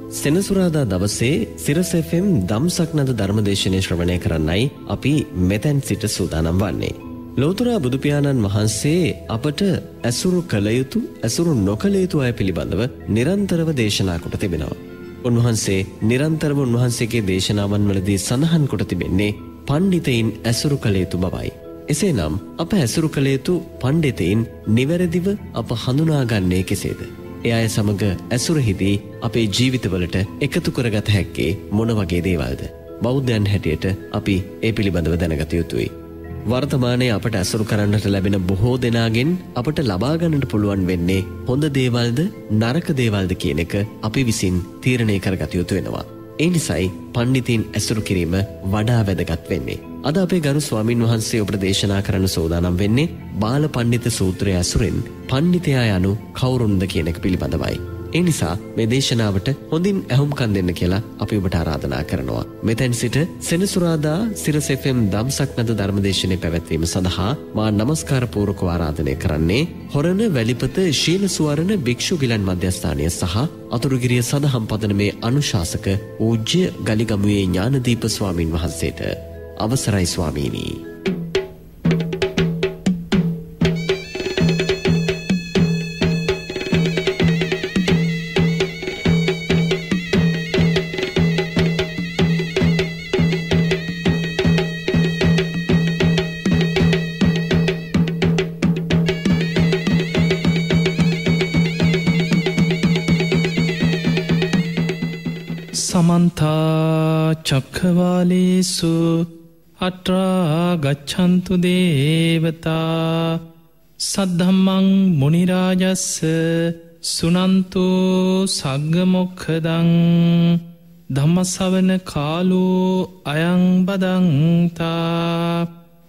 සෙනසුරාදා දවසේ සිරස FM ධම්සක්නද ධර්මදේශනය ශ්‍රවණය කරන්නයි අපි මෙතැන් සිට සූදානම් වන්නේ. ලෝතර බුදු පියාණන් වහන්සේ අපට ඇසුරු කළ යුතු ඇසුරු නොකළ යුතු අය පිළිබඳව නිරන්තරව දේශනා කොට තිබෙනවා. උන්වහන්සේ නිරන්තරව උන්වහන්සේගේ දේශනාවන් වලදී සඳහන් කොට තිබෙන්නේ පඬිතයින් ඇසුරු කළ යුතු බවයි. එසේනම් අප ඇසුරු කළ යුතු පඬිතයින් නිවැරදිව අප හඳුනාගන්නේ කෙසේද? ඒ අය සමග ඇසුරෙහිදී අපේ ජීවිතවලට එකතු කරගත හැක්කේ මොන වගේ දේවල්ද? බෞද්ධයන් හැටියට අපි ඒ පිළිබඳව දැනගත යුතුයි. වර්තමානයේ අපට ඇසුරු කරන්නට ලැබෙන බොහෝ දෙනාගෙන් අපට ලබා ගන්නට පුළුවන් වෙන්නේ හොඳ දේවල්ද නරක දේවල්ද කියන එක අපි විසින් තීරණය කරගත යුතු වෙනවා. ඒ නිසායි පඬිතින් ඇසුරු කිරීම වඩා වැදගත් වෙන්නේ. අද අපේ ගරු ස්වාමින් වහන්සේ ඔබට දේශනා කරන්න සූදානම් වෙන්නේ බාල පඬිත සූත්‍රය ඇසුරෙන් පඬිතයා යනු කවුරුන්ද කියන එක පිළිබඳවයි. ඒ නිසා මේ දේශනාවට හොඳින් ඇහුම්කන් දෙන්න කියලා අපි ඔබට ආරාධනා කරනවා. මෙතෙන් සිට සෙනසුරාදා සිරස FM ධම්සක්නද ධර්මදේශනයේ පැවැත්වීම සඳහා මා නමස්කාර පූර්වකව ආරාධනය කරන්නේ හොරණ වැලිපත ශීල සුවරණ භික්ෂු ගිලන් මධ්‍යස්ථානය සහ අතුරුගිරිය සදහම් පදනමේ අනුශාසක පූජ්‍ය ගලිගමුවේ ඥානදීප ස්වාමින් වහන්සේට. අවසරයි ස්වාමීනි. සමන්තා චක්ඛවාලේසු අත්‍රා ගච්ඡන්තු දේවතා සද්ධම්මං මුනි රාජස්ස සුනන්තු සග්ග මොක්ඛදං ධම්මස්සවන කාලෝ අයං බදන්තා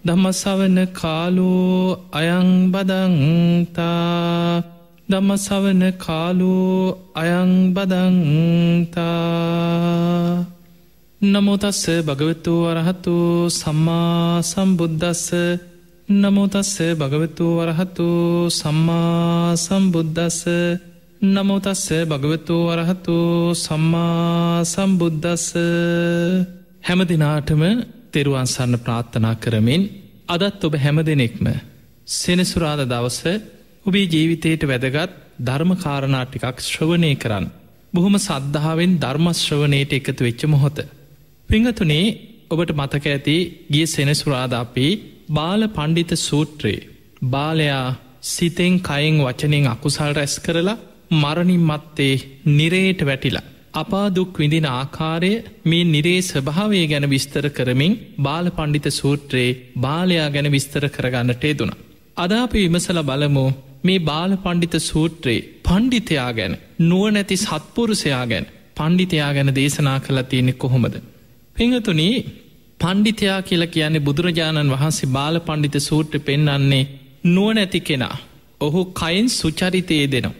ධම්මස්සවන කාලෝ අයං බදන්තා ධම්මස්සවන කාලෝ අයං බදන්තා. නමෝ තස්ස භගවතු වරහතු සම්මා සම්බුද්දස්ස නමෝ තස්ස භගවතු වරහතු සම්මා සම්බුද්දස්ස නමෝ තස්ස භගවතු වරහතු සම්මා සම්බුද්දස්ස. හැම දිනාටම තෙරුවන් සරණ ප්‍රාර්ථනා කරමින් අදත් ඔබ හැම දෙනෙක්ම සෙනසුරාදා දවසේ ඔබේ ජීවිතයට වැදගත් ධර්ම කාරණා ටිකක් ශ්‍රවණය කරන්න. බොහොම සද්ධාවෙන් ධර්ම ශ්‍රවණයට එකතු වෙච්ච මොහොත. පිංගතුනේ ඔබට මතක ඇති ගිය සෙනසුරාදා අපි බාල පඬිත සූත්‍රයේ බාලයා සිතෙන් කයෙන් වචනෙන් අකුසල් රැස් කරලා මරණින් මත්තේ නිරේට වැටිලා අපා දුක් විඳින ආකාරය මේ නිරේ ස්වභාවය ගැන විස්තර කරමින් බාල පඬිත සූත්‍රයේ බාලයා ගැන විස්තර කරගන්නට යෙදුණා. අද අපි විමසලා බලමු මේ බාල පඬිත සූත්‍රයේ පඬිතයා ගැන නුවණැති සත්පුරුෂයා ගැන පඬිතයා ගැන දේශනා කළා තියෙන්නේ කොහොමද? පින්වතුනි, පඬිතයා කියලා කියන්නේ බුදුරජාණන් වහන්සේ බාල පඬිත සූත්‍රෙ පෙන්වන්නේ නුවණැති කෙනා. ඔහු කයින් සුචරිතයේ දෙනවා.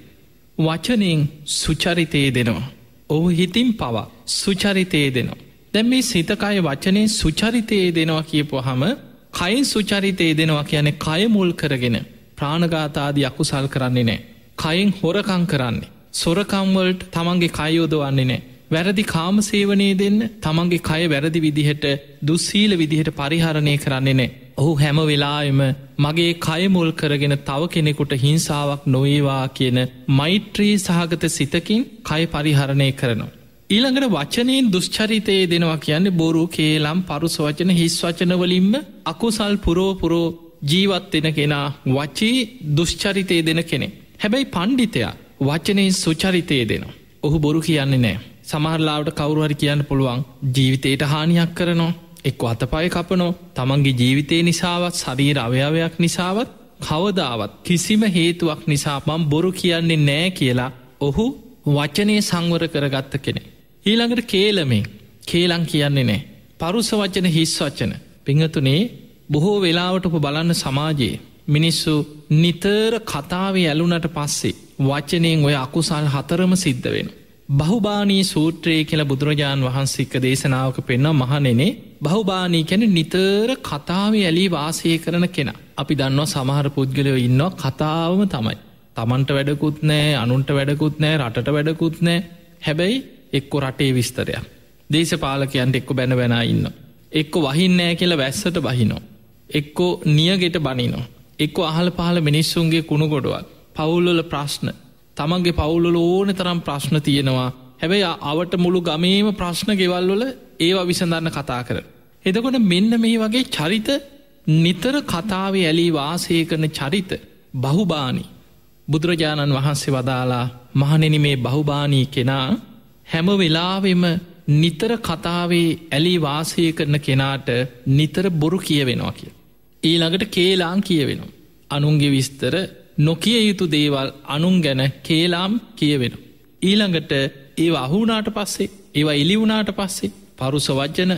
වචනෙන් සුචරිතයේ දෙනවා. ඔහු හිතින් පවා සුචරිතයේ දෙනවා. දැන් මේ සිත කය වචනේ සුචරිතයේ දෙනවා කියපුවාම කයින් සුචරිතයේ දෙනවා කියන්නේ කය මුල් කරගෙන ප්‍රාණඝාත ආදී අකුසල් කරන්නේ නැහැ. කයෙන් හොරකම් කරන්නේ. සොරකම් වලට තමන්ගේ කය යොදවන්නේ නැහැ. වැරදි කාම සේවනයේ දෙන්න තමන්ගේ කය වැරදි විදිහට දුස්සීල විදිහට පරිහරණය කරන්නේ නැහැ. ඔහු හැම වෙලාවෙම මගේ කය මුල් කරගෙන තව කෙනෙකුට හිංසාවක් නොවේවා කියන මෛත්‍රී සහගත සිතකින් කය පරිහරණය කරනවා. ඊළඟට වචනයෙන් දුෂ්චරිතයේ දෙනවා කියන්නේ බොරු, කේලම්, පරුස වචන, හිස් වචන වලින්ම අකුසල් පුරෝ ජීවත් වෙන කෙනා වචී දුෂ්චරිතයේ දෙන කෙනෙක්. හැබැයි පඬිතයා වචනයෙන් සුචරිතයේ දෙනවා. ඔහු බොරු කියන්නේ නැහැ. සමහර ලාවට කවුරු හරි කියන්න පුළුවන් ජීවිතේට හානියක් කරනවා, එක්ක අතපය කපනවා, තමන්ගේ ජීවිතේ නිසාවත් ශරීර අවයවයක් නිසාවත් කවදාවත් කිසිම හේතුවක් නිසා මම බොරු කියන්නේ නැහැ කියලා ඔහු වචනේ සංවර කරගත්ත කෙනෙක්. ඊළඟට කේලමෙන් කේලම් කියන්නේ නැහැ. පරුස වචන, හිස් වචන. පින්වතුනේ, බොහෝ වෙලාවට ඔබ බලන්න සමාජයේ මිනිස්සු නිතර කතාවේ ඇලුනට පස්සේ වචනයෙන් ඔය අකුසල් 4ම සිද්ධ වෙනවා. බහුබානී සූත්‍රයේ කියලා බුදුරජාන් වහන්සේ එක්ක දේශනාවක පෙන්වන මහණෙනි, බහුබානී කියන්නේ නිතර කතාවේ ඇලී වාසය කරන කෙනා. අපි දන්නවා සමහර පුද්ගලයෝ ඉන්නවා කතාවම තමයි. තමන්ට වැඩකුත් නැහැ, අනුන්ට වැඩකුත් නැහැ, රටට වැඩකුත් නැහැ. හැබැයි එක්කො රටේ විස්තරයක්. දේශපාලකයන්ට එක්ක බැන බැනා ඉන්න. එක්කො වහින්නෑ කියලා වැස්සට බහිනෝ. එක්කෝ නියගෙට බනිනෝ. එක්කො අහල පහල මිනිස්සුන්ගේ කුණුගොඩුවක්. පවුල්වල ප්‍රශ්න. තමන්ගේ පවුල්වල ඕන තරම් ප්‍රශ්න තියෙනවා. හැබැයි අවට මුළු ගමේම ප්‍රශ්න ගෙවල්වල ඒවා විසඳන්න කතා කර. එතකොට මෙන්න මේ වගේ චරිත නිතර කතාවේ ඇලී වාසය කරන චරිත බහුබානි. බුදුරජාණන් වහන්සේ වදාලා මහණෙනි මේ බහුබානී කෙනා හැම වෙලාවෙම නිතර කතාවේ ඇලී වාසය කරන කෙනාට නිතර බොරු කියවෙනවා කිය. ඊළඟට කේලාම් කියවෙනවා. අනුන්ගේ විස්තර නොකිය යුතු දේවල් අනුන් ගැන කේලාම් කියවෙන. ඊළඟට ඒ අහුනාට පස්සේ ඒවා එලිවුනාට පස්සේ පරුස වජ්ජන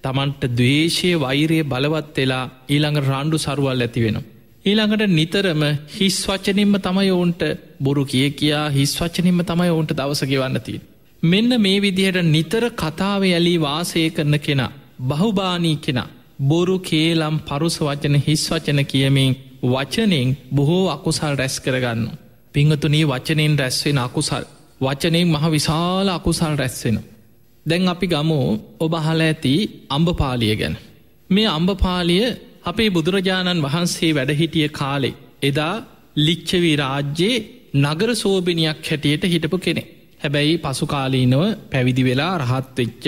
තමන්ට දවේශය වෛරය බලවත් වෙලා ඊළඟ රණ්ඩු සරුවල් ඇති වෙන. ඊළඟට නිතරම හිස් වචනින්ම තමයි ඔවුන්ට බොරු කියා හිස් වචනින්ම තමයි ඔවුන්ට දවසගෙවන්න තිය. මෙන්න මේ විදිහට නිතර කතාව ඇලී වාසය කරන කෙනා බහුබානී කෙනා බොරු කේලම් පරුස වචන හිස් වචන කියමින් වචනෙන් බොහෝ අකුසල් රැස් කරගන්න. පිංහතුනී වචනෙන් රැස්වෙන අකුසල් වචනෙන් මහ විශාල අකුසල් රැස්වෙන. දැන් අපි ගමු ඔබ අහල ඇති අම්බපාලිය ගැන. මේ අම්බපාලිය අපේ බුදුරජාණන් වහන්සේ වැඩහිටිය කාලේ එදා ලිච්ඡවි රාජ්‍යයේ නගර සෝබිනියක් හැටියට හිටපු කෙනෙ. හැබැයි පසුකාලීනව පැවිදි වෙලා රහත් වෙච්ච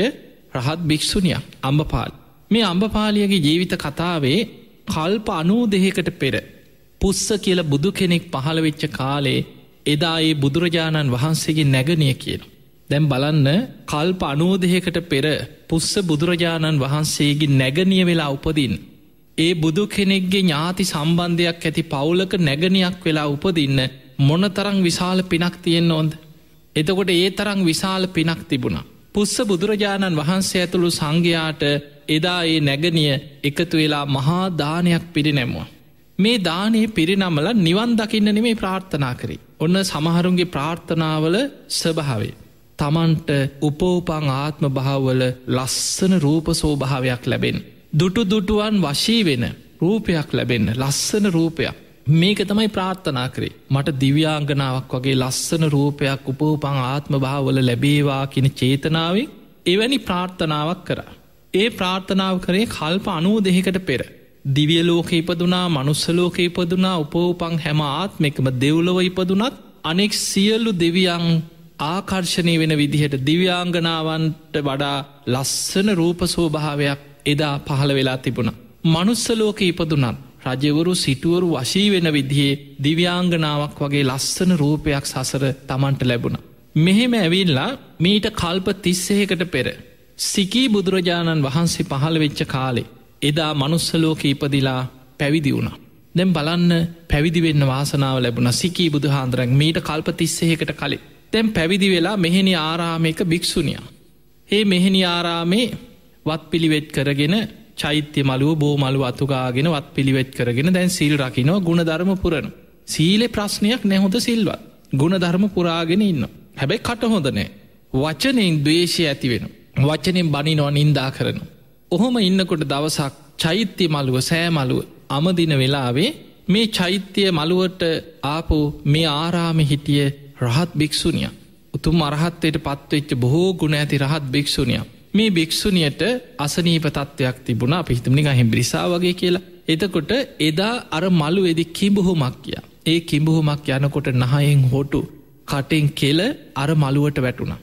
රහත් භික්ෂුණියක් අම්බපාල. මේ අම්බපාලියගේ ජීවිත කතාවේ කල්ප 92කට පෙර පුස්ස කියල බුදු කෙනෙක් පහළ වෙච්ච කාලේ එදා ඒ බුදුරජාණන් වහන්සේගේ නැගනිය කියන. දැම් බලන්න කල්ප 92කට පෙර පුස්ස බුදුරජාණන් වහන්සේගේ නැගනිය වෙලා උපදින්. ඒ බුදු කෙනෙක්ගේ ඥාති සම්බන්ධයක් ඇති පවුලක නැගනයක් වෙලා උපදින්න මොන තරං විශාල පිනක් තියෙන් ඕොන්ද. එතකොට ඒ තරං විශාල පිනක් තිබුණා. පුස්ස බුදුරජාණන් වහන්සේ ඇතුළු සංඝයාට එදා ඒ නැගනිය එකතු වෙලා මහා දානයක් පිරිනැමුව. මේ දානයේ පිරිනමල නිවන් දකින්න නෙමේ ප්‍රාර්ථනා කරේ. ඔන්න සමහරුන්ගේ ප්‍රාර්ථනාවල ස්වභාවේ. තමන්ට උපෝපං ආත්ම භාවවල ලස්සන රූප සෝභාවයක් ලැබෙන. දුටු දුටුවන් වශී වෙන රූපයක් ලැබෙන්න ලස්සන රූපයක්. මේක තමයි ප්‍රාර්ථනා කරේ. මට දිව්‍යාංගනාවක් වගේ ලස්සන රූපයක් උපෝපං ආත්ම භාවවල ලැබේවා කියන චේතනාවෙන් එවැනි ප්‍රාර්ථනාවක් කරා. ඒ ප්‍රාර්ථනාව කරේ කල්ප 92කට පෙර. දිවිය ලෝක ඉපදුනා මනුස්ස ලෝක ඉපදුනා උපෝපං හැම ආත්මෙකම දෙව්ලොව ඉපදුනත් අනෙක් සියලු දෙවියන් ආකර්ශණය වෙන විදිහට දිව්‍යාංගනාවන්ට වඩා ලස්සන රූප සෝභාවයක් එදා පහළ වෙලා තිබුණ. මනුස්ස ලෝක ඉපදුනත් රජවරු සිටුවරු වශී වෙන විදිහේ දිව්‍යාංගනාවක් වගේ ලස්සන රූපයක් සසර තමන්ට ලැබුණ. මෙහෙම ඇවිල්ලා මීට කල්ප 30කට පෙර සිකී බුදුරජාණන් වහන්සේ පහළ වෙච්ච කාලේ එදා මනුස්ස ලෝක ඉපදිලා පැවිදි වුණා. දැන් බලන්න පැවිදි වෙන්න වාසනාව ලැබුණ සිකී බුදුහාඳුරන් මීට කල්ප 30කට කලින්. දැන් පැවිදි වෙලා මෙහෙණි ආරාමයක භික්ෂුණියක්. මේ මෙහෙණි ආරාමේ වත් පිළිවෙත් කරගෙන චෛත්‍ය මළුව බෝ මළුව අතුගාගෙන වත් පිළිවෙත් කරගෙන දැන් සීල් රකින්නවා ගුණධර්ම පුරන. සීලේ ප්‍රශ්නයක් නැහැ හොඳ සිල්වත්. ගුණධර්ම පුරාගෙන ඉන්නවා. හැබැයි කට හොඳ නැහැ. වචනෙන් ද්වේෂය ඇති වෙනවා. වචනෙන් බනිනවා නින්දා කරනවා. ඔහොම ඉන්නකොට දවසක් චෛත්‍ය මළුව සෑ මළුව අමදින වෙලාවේ මේ චෛත්‍ය මළුවට ආපු මේ ආරාමේ හිටිය රහත් භික්ෂුණිය. උතුම් අරහත්වයට පත්වෙච්ච බොහෝ ගුණ ඇති රහත් භික්ෂුණිය. මේ භික්ෂුණියට අසනීප තත්ත්වයක් තිබුණා. අපි හිතමු නිකන් හෙම්බිරිසා වගේ කියලා. එතකොට එදා අර මළුවේදී කිඹුහුමක් ගියා. ඒ කිඹුහුමක් යනකොට නහයෙන් හොටු කටෙන් කෙල අර මළුවට වැටුණා.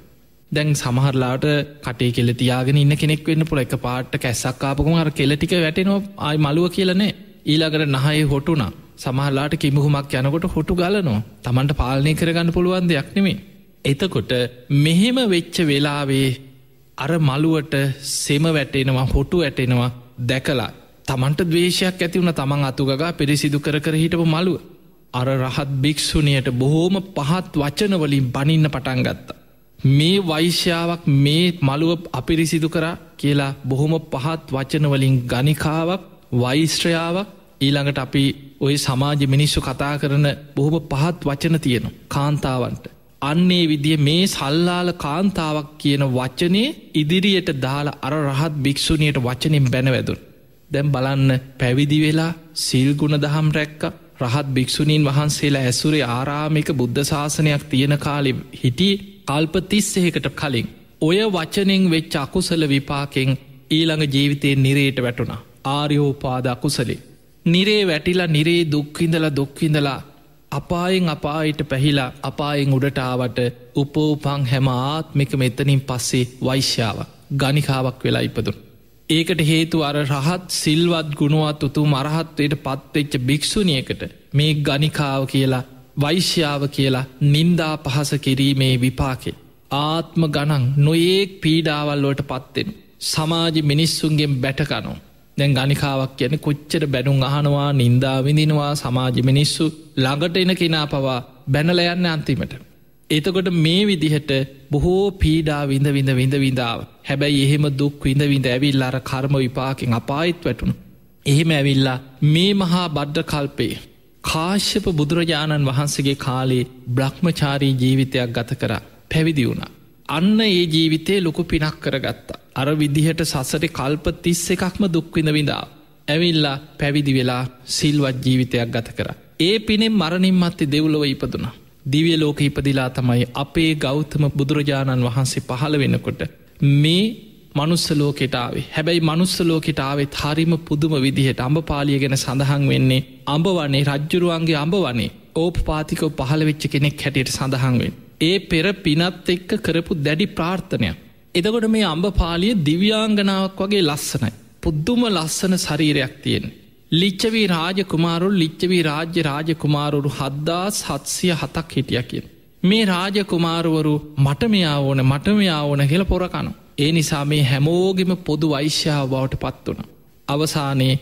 දැන් සමහරලාට කටේ කෙල තියාගෙන ඉන්න කෙනෙක් වෙන්න පුළුවන්. එක පාට කැස්සක් ආපුවම අර කෙල ටික වැටෙනවා. ආයි මළුව කියලා නෑ. ඊළඟට නහයේ හොටුණා. සමහරලාට කිඹුහුමක් යනකොට හොටු ගලනවා. Tamanට පාලනය කරගන්න පුළුවන් දෙයක් නෙමෙයි. එතකොට මෙහෙම වෙච්ච වෙලාවේ අර මළුවට සෙම වැටෙනවා හොටු වැටෙනවා දැකලා තමන්ට ද්වේෂයක් ඇති වුණ තමන් අතුගගා පිරිසිදු කර කර හිටපු මළුව. අර රහත් භික්ෂුණියට බොහෝම පහත් වචනවලින් බනින්න පටන් ගත්තා. මේ වෛශ්‍යාවක් මේ මළුව අපිරිසිදු කරා කියලා බොහොම පහත් වචනවලින් ගණිකාවක් වෛශ්‍රයාවක් ඊළඟට අපි ඔය සමාජ මිනිස්සු කතා කරන බොහොම පහත් වචන තියෙනවා කාන්තාවන්ට. අන්නේ විදිය මේ සල්ලාල කාන්තාවක් කියන වචනේ ඉදිරියට දාලා අර රහත් භික්ෂුණියට වචනෙන් බැනවැදුන. දැන් බලන්න පැවිදි වෙලා සීල් ගුණ දහම් රැක්ක රහත් භික්ෂුණීන් වහන්සේලා ඇසුරේ ආරාමික බුද්ධ ශාසනයක් තියෙන කාලෙ හිටියේ කල්ප 30කට කලින් ඔය වචනෙන් වෙච්ච අකුසල විපාකෙන් ඊළඟ ජීවිතයේ නිරේට වැටුණා. ආර්යෝපාද අකුසලේ. නිරේ වැටිලා නිරේ දුක්විඳලා අපායෙන් අපායට පැහිලා අපායෙන් උඩටාවට උපෝපං හැම ආත්මික මෙතනින් පස්සේ වෛශ්‍යාව ගනිකාවක් වෙලා ඉපදුන්. ඒකට හේතු අර රහත් සිල්වත් ගුණුවත් උතු මරහත්වයට පත්වෙච්ච භික්‍ෂුණියකට මේ ගනිකාව කියලා වෛශ්‍යාව කියලා නින්දා පහස කිරීමේ විපාකෙ. ආත්ම ගණන් නොඒක් පීඩාවල්ලෝට පත්වෙන. සමාජ මිනිස්සුන්ගෙන් බැටකනෝ. දැන් ගනිකාවක් කියන කොච්චර බැනුම් අහනවා නින්දා විඳිනවා සමාජ මිනිස්සු ළඟට එන කෙනා පවා බැනලයන්න අන්තිමට. එතකොට මේ විදිහට බොහෝ පීඩා විඳාව. හැබැයි එහෙම දුක් විඳ ඇවිල් අර කර්ම විපාකෙන් අපායිත් වැටුණු. එහෙම ඇවිල්ලා මේ මහා බද්ධ කල්පේ කාශ්‍යප බුදුරජාණන් වහන්සේගේ කාලේ බ්‍රහ්මචාරී ජීවිතයක් ගත කර පැවිදි වුණා. අන්න ඒ ජීවිතේ ලොකු පිනක් කරගත්තා. අර විදිහට සසරේ කල්ප 31ක්ම දුක් විඳා. ඇවිල්ලා පැවිදි වෙලා සිල්වත් ජීවිතයක් ගත කර. ඒ පිනෙන් මරණින් මත්තේ දෙව්ලොව ඉපදුනා. දිව්‍ය ලෝක ඉපදිලා තමයි අපේ ගෞතම බුදුරජාණන් වහන්සේ පහළ වෙනකොට මේ මනුස්ස ලෝකෙටාවේ. හැබැයි මනුස්ස ලෝකෙටාවෙත් හරිම පුදුම විදිහට අඹපාලිය ගැන සඳහන් වෙන්නේ අඹවනේ රජ්ජුරුවන්ගේ අඹවනේ ඕපපාතිකව පහළ වෙච්ච කෙනෙක් හැටියට සඳහන් වෙන්. ඒ පෙර පිනත් එක්ක කරපු දැඩි ප්‍රාර්ථනයක්. එතකොට මේ අඹපාලිය දිව්‍යාංගනාවක් වගේ ලස්සනයි. පුද්දුම ලස්සන ශරීරයක් තියෙන්නේ. ලිච්චවී රාජකුමාරුල් ලිච්චවී රාජකුමාරුරු 7707ක් හිටිය කියෙන්. මේ රාජකුමාරුවරු මට මෙයා ඕන කියල පොරකනු. ඒ නිසා මේ හැමෝගෙම පොදු වෛශ්‍යාව බවට පත් වුණ. අවසානයේ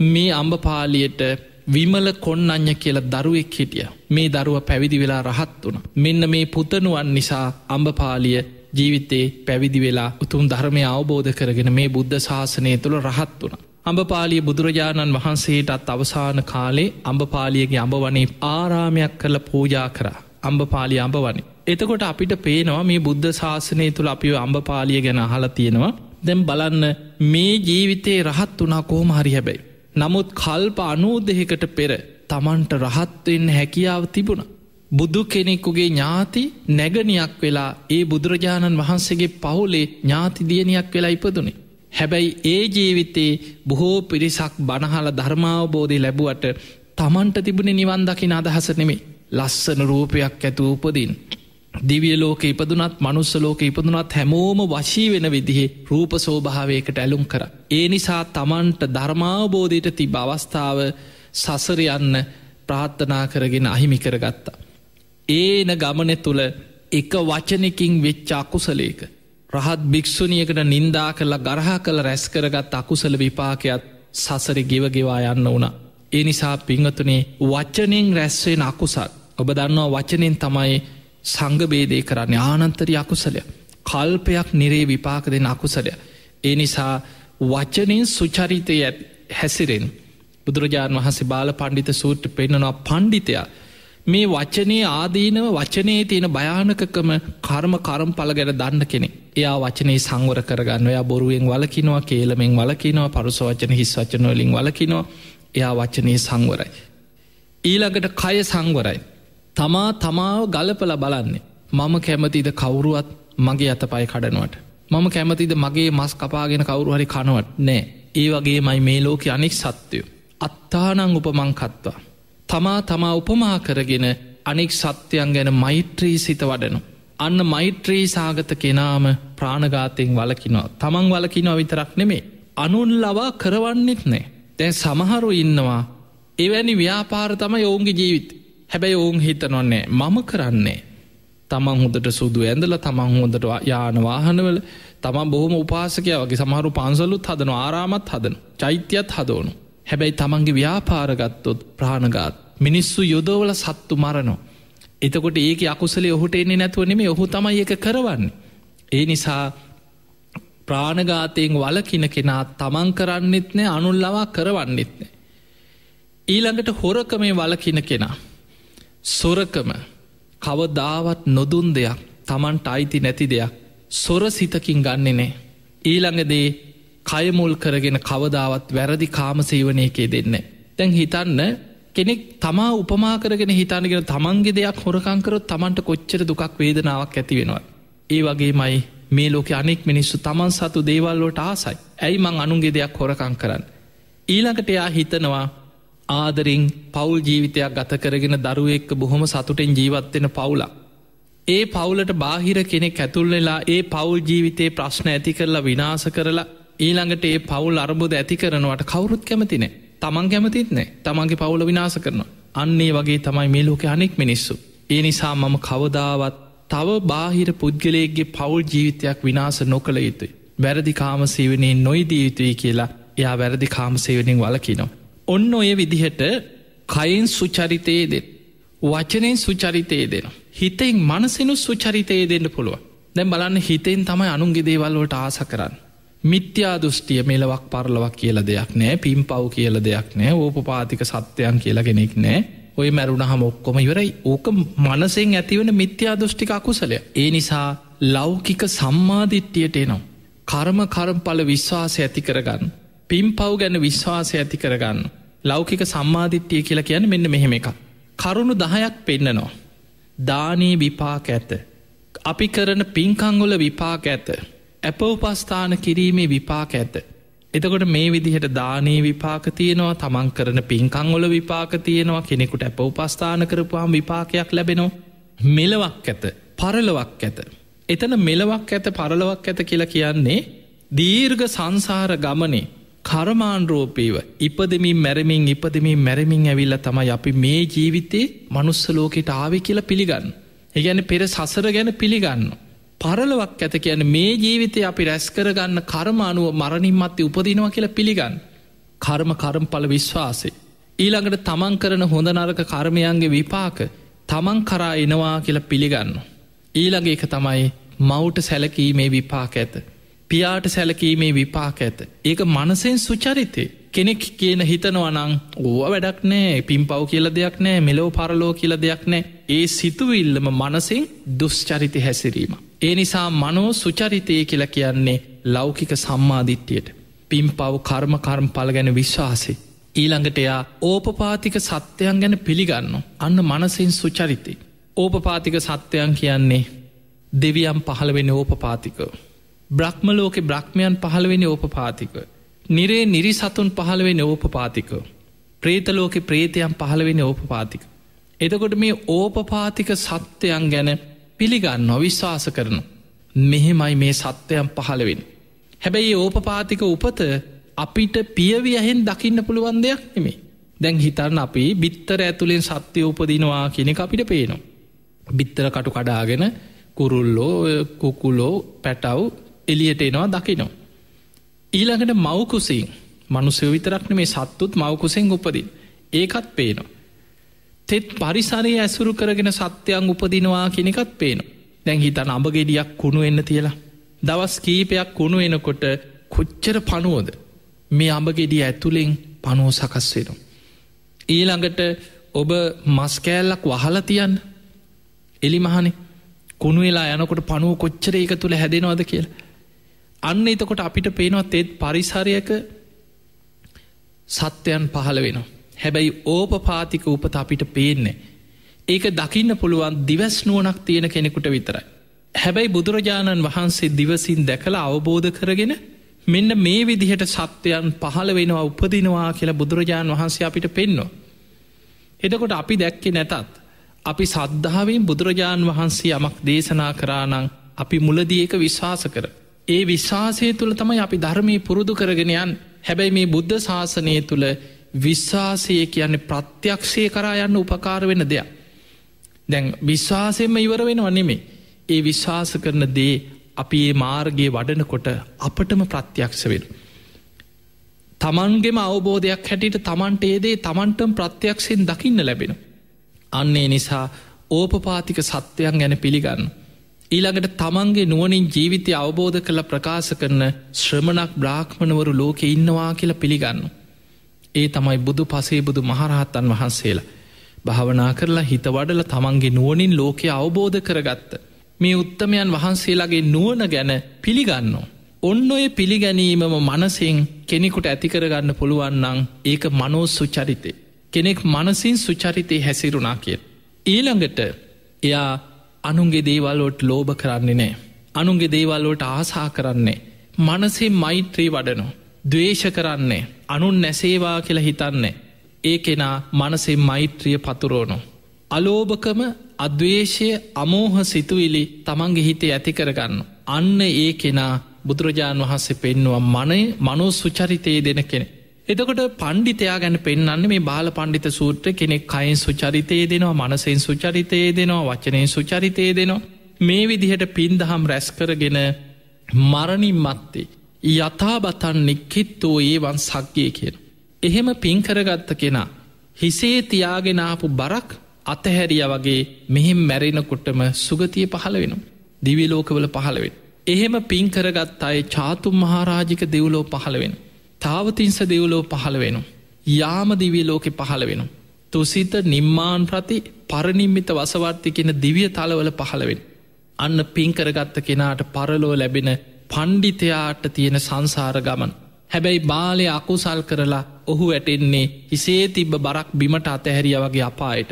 මේ අම්බපාලියට විමල කොන්නඥ කියලා දරුවෙක් හිටිය. මේ දරුව පැවිදි වෙලා රහත් වුණ. මෙන්න මේ පුතනුවන් නිසා අම්බපාලිය ජීවිතේ පැවිදි වෙලා උතුම් ධර්මය අවබෝධ කරගෙන මේ බුද්ධ ශාසනය තුළ රහත් වුණ. අඹපාලිය බුදුරජාණන් වහන්සේටත් අවසාන කාලේ අඹපාලියගේ අඹවනේ ආරාමයක් කරල පූජා කරා. අඹපාලිය අඹවනේ. එතකොට අපිට පේනවා මේ බුද්ධ ශාසනය තුළ අපි අඹපාලිය ගැන අහලා තියෙනවා. දැන් බලන්න මේ ජීවිතේ රහත් වුණා කොහොම හරි හැබැයි. නමුත් කල්ප 92කට පෙර තමන්ට රහත්වෙන්න හැකියාව තිබුණ. බුදු කෙනෙකුගේ ඥාති නැගනියක් වෙලා ඒ බුදුරජාණන් වහන්සේගේ පවුලේ ඥාති දියණියක් වෙලා ඉපදුනේ. හැබැයි ඒ ජීවිතේ බොහෝ පිරිසක් බණහල ධර්මාවබෝධය ලැබුවට තමන්ට තිබුණේ නිවන් දකින අදහස නෙමේ. ලස්සන රූපයක් ඇතු උපදින්. දිවිය ලෝක ඉපදුනත් මනුස්ස ලෝක ඉපදුනත් හැමෝම වශී වෙන විදිහේ රූප සෝභාවයකට ඇලුම් කර. ඒ නිසා තමන්ට ධර්මාවබෝධයට තිබ අවස්ථාව සසර යන්න ප්‍රාර්ථනා කරගෙන අහිමි කරගත්තා. ඒන ගමන තුළ එක වචනකින් වෙච්ච අකුසලේක. රහත් භික්‍ෂුණියකට නින්දා කරලා ගරහා කළ රැස් කරගත් අකුසල විපාකයක් සසරි ගෙවගෙවා යන්න වුණා. ඒ නිසා පිංහතුනේ වචනෙන් රැස්වෙන් අකුසල්. ඔබ දන්නවා වචනෙන් තමයි සංගබේදය කරන්නේ ආනන්තරී අකුසලය. කල්පයක් නිරේ විපාක දෙන අකුසලය. ඒ නිසා වචනෙන් සුචරිතය හැසිරෙන් බුදුරජාණන් වහන්සේ බාල පණ්ඩිත සූට්‍ර පෙන්නවා පණ්ඩිතයා මේ වචනේ ආදීනව වචනයේ තියෙන භයානකකම කර්ම පල ගැන දන්න කෙනෙ. එයා වචනේ සංවර කරගන්න ඔයා බොරුවෙන් වලකිනවා කේලමෙන් වලකිනවා පරුස වචන හිස් වචනවලින් වලකිනවා එයා වචනේ සංවරයි. ඊළඟට කය සංවරයි. තමාව ගලපල බලන්නේ. මම කැමතිද කවුරුවත් මගේ අතපයි කඩනුවට. මම කැමතිද මගේ මස් කපාගෙන කවුරු හරි කනුවට නෑ. ඒ වගේ මයි මේ ලෝක අනෙක් සත්‍යයෝ. අත්තානං උපමංකත්වා. තමා උපමා කරගෙන අනෙක් සත්‍යයන් ගැන මෛත්‍රී සිත වඩනු. අන්න මෛත්‍රී සාගත කෙනාම ප්‍රාණගාතයෙන් වලකිනවා. තමන් වලකිනවා විතරක් නෙමේ. අනුන් ලවා කරවන්නෙත් නෑ. දැන් සමහරු ඉන්නවා එවැනි ව්‍යාපාර තම ඔවුන්ගේ ජීවිත. හැබැයි ඔවුන් හිතනොන්නේ මම කරන්නේ. තමන් හොදට සුදු ඇඳල තමන් හොදට යානවාහනවල තමන් බොහොම උපාසකය වගේ සමහරු පන්සලුත් හදන ආරාමත් හදන චෛත්‍යත් හදෝනු. හැබැයි තමන්ගේ ව්‍යාපාරගත්තොත් ප්‍රාණගාත් මිනිස්සු යොදවල සත්තු මරනෝ. එතකොට ඒක අකුසලේ ඔහුට එන්නේ නැතුවනෙම ඔහු තමයි එක කරවන්නේ. ඒ නිසා ප්‍රාණගාතයෙන් වලකින කෙනා තමන් කරන්නෙත් නෑ අනුල්ලවා කරවන්නෙත් නෑ. ඊළඟට හොරකමේ වලකින කෙනා. සොරකම කවදාවත් නොදුන් දෙයක් තමන්ට අයිති නැති දෙයක් සොර සිතකින් ගන්නේ නෑ. ඊළඟදේ කයමුල් කරගෙන කවදාවත් වැරදි කාමසේවනයකේ දෙන්න. තැන් හිතන්න කෙනෙක් තමා උපමා කරගෙන හිතානගෙන තමන්ගේ දෙයක් හොරකංකරොත් තමන්ට කොච්චර දුකක් වේදනාවක් ඇති වෙනවා. ඒ වගේ මයි මේ ලෝකෙ අනෙක් මිනිස්සු තමන් සතු දේවල්ලෝට ආසයි. ඇයි මං අනුන්ගේ දෙයක් හොරකං කරන්න. ඊළඟට එයා හිතනවා ආදරින් පවුල් ජීවිතයක් ගත කරගෙන දරුවෙක්ක බොහොම සතුටෙන් ජීවත්වෙන පවුලක්. ඒ පවුලට බාහිර කෙනෙක් ඇතුල්වෙලා ඒ පවුල් ජීවිතයේ ප්‍රශ්න ඇති කරලා විනාස කරලා ඊළඟට ඒ පවුල් අරබුද ඇති කරනවට කවුරුත් කැමතිනේ. තමන් කැමතිත් නෑ. තමන්ගේ පවුල විනාස කරනවා. අන්නේ වගේ තමයි මේ ලෝකෙ අනෙක් මිනිස්සු. ඒ නිසා මම කවදාවත් තව බාහිර පුද්ගලයෙක්ගේ පවුල් ජීවිතයක් විනාස නොකළ යුතුයි. වැරදි කාමසේවනයෙන් නොයිදිය යුතුයි කියලා එයා වැරදි කාමසේවනින් වලකිනවා. ඔන්න ඔය විදිහට කයින් සුචරිතයේ දෙ වචනෙන් සුචරිතයේ දෙන. හිතෙන් මනසෙනු සුචරිතයේ දෙන්න පුළුව. දැන් බලන්න හිතෙන් තමයි අනුන්ගේ දේවල්ලෝට ආස කරන්න. මිත්‍යා දෘෂ්ටිය මෙලවක් පරලවක් කියල දෙයක් නෑ පිම් පව් කියල දෙයක් නෑ ඕපපාතික සත්‍යයන් කියලා කෙනෙක් නෑ ඔය මැරුණහම ඔක්කොම ඉවරයි ඕක මනසෙන් ඇතිවන මිත්‍යා දෘෂ්ටික අකුසලය. ඒ නිසා ලෞකික සම්මාධිට්ටියට එනවා. කර්ම කරම්පල විශ්වාසය ඇති කරගන්න. පිම් පව් ගැන විශ්වාසය ඇති කරගන්න. ලෞකික සම්මාධිට්ටිය කියලා කියන මෙන්න මෙහෙම එක. කරුණු 10ක් පෙන්නනවා. දානී විපාක ඇත. අපි කරන පින්කංගොල විපාක ඇත. ඇප උපස්ථාන කිරීමේ විපාක ඇත. එතකොට මේ විදිහට දානී විපාක තියෙනවා තමන් කරන පින්කංගොල විපාක තියෙනවා කෙනෙකුට ඇප උපස්ථාන කරපුහම විපාකයක් ලැබෙනවා. මෙලවක් ඇත පරලොවක් ඇත. එතන මෙලවක් ඇත පරලොවක් ඇත කියලා කියන්නේ දීර්ඝ සංසාර ගමනේ කර්මාන්රෝපීව ඉපදමින් මැරමින් ඇවිල්ල තමයි අපි මේ ජීවිතේ මනුස්ස ලෝකෙට ආවේ කියලා පිළිගන්න. ඒ කියන්නේ පෙර සසර ගැන පිළිගන්න. පරලොවක් ඇත කියන මේ ජීවිතය අපි රැස් කරගන්න කර්ම අනුව මරණින් මත්තේ උපදිනවා කියලා පිළිගන්න. කර්මඵල විශ්වාසය. ඊළඟට තමන් කරන හොඳ නරක කර්මයන්ගේ විපාක තමන් කරා එනවා කියලා පිළිගන්න. ඊළඟ එක තමයි මවුට සැලකීමේ විපාක ඇත. පියාට සැලකීමේ විපාක ඇත. ඒක මනසෙන් සුචරිතේ. කෙනෙක් කියන හිතනවනං ඕව වැඩක් නෑ පිම්පව් කියල දෙයක් නෑ මෙලෝ පරලෝ කියල දෙයක් නෑ. ඒ සිතුවිල්ලම මනසින් දුෂ්චරිතය හැසිරීම. ඒ නිසා මනෝ සුචරිතය කියල කියන්නේ ලෞකික සම්මාධිට්ටියට. පිම්පව් කර්ම පල ගැන විශ්වාසේ. ඊළඟට එයා ඕපපාතික සත්‍යයන් ගැන පිළිගන්න. අන්න මනසින් සුචරිතය. ඕපපාතික සත්‍යයන් කියන්නේ දෙවියම් පහළවෙන ඕපපාතිකව. බ්‍රහ්මලෝක බ්‍රහ්මයන් පහළවෙනි ඕපපාතික. නිරේ නිරිසතුන් පහළවෙනි ඕපපාතික. ප්‍රේතලෝක ප්‍රේතයන් පහළවෙනි ඕපපාතික. එතකොට මේ ඕපපාතික සත්‍යයන් ගැන පිළිගන්න අවිශ්වාස කරන. මෙහෙමයි මේ සත්‍යයන් පහළවෙන්. හැබැයි ඕපපාතික උපත අපිට පියවියහෙන් දකින්න පුළුවන් දෙයක් නෙමේ. දැන් හිතරන අපි බිත්තර ඇතුළෙන් සත්‍යය උපදිනවා කියනෙ අපිට පේනවා. බිත්තර කටු කඩාගෙන කුරුල්ලෝ කුකුලෝ පැටව් එලියට එනවා දකිනවා. ඊළඟට මවකුසින් මනුසයෝ විතරක්න මේ සත්තුත් මවකුසෙන් උපදින්. ඒකත් පේනවා. තෙත් පරිසරය ඇසුරු කරගෙන සත්‍යයන් උපදිනවා කෙනෙකත් පේනවා. දැන් හිතන අඹගෙඩියක් කුණු එන්න තියලා. දවස් කීපයක් කුණු එනකොට කොච්චර පනුවද මේ අඹගෙඩිය ඇතුළෙන් පනුව සකස් වෙනවා. ඊළඟට ඔබ මස්කෑල්ලක් වහලා තියන්න එලි මහනේ කුණු වෙලා යනකොට පනුව කොච්චර ඒක තුළ හැදෙනවද කියලා. අන්න එතකොට අපිට පේනවා තෙත් පරිසරයක සත්‍යයන් පහළ වෙනවා. හැබැයි ඕපපාතික උපත අපිට පේන්නේ. ඒක දකින්න පුළුවන් දිවස් නුවණක් තියෙන කෙනෙකුට විතරයි. හැබැයි බුදුරජාණන් වහන්සේ දිවසින් දැකලා අවබෝධ කරගෙන මෙන්න මේ විදිහට සත්‍යයන් පහළ වෙනවා උපදිනවා කියලා බුදුරජාණන් වහන්සේ අපිට පෙන්නවා. එතකොට අපි දැක්කේ නැතත් අපි සද්ධාවෙන් බුදුරජාණන් වහන්සේ යමක් දේශනා කරානං අපි මුලදී ඒක විශ්වාස කර. ඒ විශ්වාසය තුළ තමයි අපි ධර්මය පුරුදු කරගෙනයන්. හැබැයි මේ බුද්ධ ශාසනය තුළ විශ්වාසය කියන්නේ ප්‍රත්‍යක්ෂය කරා යන්න උපකාර වෙන දෙයක්. දැන් විශ්වාසයෙන්ම ඉවර වෙන වනෙමේ. ඒ විශ්වාස කරන දේ අපි ඒ මාර්ගයේ වඩනකොට අපටම ප්‍රත්‍යක්ෂ වෙන. තමන්ගෙම අවබෝධයක් හැටියට තමන්ට ඒදේ තමන්ටම ප්‍රත්‍යක්ෂයෙන් දකින්න ලැබෙන. අන්නේ නිසා ඕපපාතික සත්‍යයන් ගැන පිළිගන්න. ඊළඟට තමන්ගේ නුවනින් ජීවිතය අවබෝධ කළ ප්‍රකාශ කරන ශ්‍රමණක් බ්‍රාහ්මණවරු ලෝකෙ ඉන්නවා කියලා පිළිගන්න. ඒ තමයි බුදු පසේ බුදු මහරහත්තන් වහන්සේලා. භාවනා කරලා හිත වඩල තමන්ගේ නුවනින් ලෝකය අවබෝධ කරගත්ත. මේ උත්තමයන් වහන්සේලාගේ නුවන ගැන පිළිගන්න. ඔන්න ඔය පිළිගැනීමම මනසින් කෙනෙකුට ඇතිකරගන්න පුළුවන්නන් ඒක මනෝ සුචරිතය. කෙනෙක් මනසින් සුචරිතය හැසිරුණා කිය. ඊළඟට එයා අනුන්ගේ දේවල්ලොට ලෝභ කරන්නේ නෑ. අනුන්ගේ දේවල්වලට ආසා කරන්නේ. මනසේ මෛත්‍රී වඩනෝ. ද්වේෂ කරන්නේ. අනුන් නැසේවා කියලා හිතන්නේ. ඒ කෙනා මනසේ මෛත්‍රිය පතුරෝනෝ. අලෝභකම අද්වේශය අමෝහ සිතුවිලි තමන්ගේ හිතේ ඇති කරගන්න. අන්න ඒ කෙනා බුදුරජාණන් වහන්සේ පෙන්නවා මනෝ සුචරිතයේ දෙන කෙනෙ. එතකොට පණ්ඩිතයා ගැන පෙන්න්න මේ බාල පණ්ඩිත සූත්‍ර කෙනෙක් කයින් සුචරිතයේ දෙනවා මනසෙන් සුචරිතයේ දෙනවා වචනයෙන් සුචරිතයේ දෙනවා. මේ විදිහට පින්දහම් රැස් කරගෙන මරණින් මත්තේ යථාබතන් නික්කිත්තෝ ඒවන් සක්ගේ කියන. එහෙම පින්කරගත්ත කෙනා හිසේ තියාගෙනාපු බරක් අතහැරිය වගේ මෙහෙම මැරෙනකොටම සුගතිය පහළ වෙන. දිවිලෝකවල පහළවෙන්. එහෙම පින්කරගත් අය චාතුම් මහාරාජික දෙව්ලෝ පහළවෙන. තාවතිංස දෙව්ලෝ පහළ වෙන. යාම දිවිලෝකෙ පහළ වෙන. තුසිත නිම්මාන් ප්‍රති පරනිම්මිත වසවර්ති කෙන දිවිය තලවල පහළවෙන්. අන්න පින්කරගත්ත කෙනාට පරලෝ ලැබෙන පණ්ඩිතයාට තියෙන සංසාර ගමන්. හැබැයි බාලය අකුසල් කරලා ඔහු වැටෙන්නේ හිසේ තිබ්බ බරක් බිමට අතහැරිය වගේ අපායට.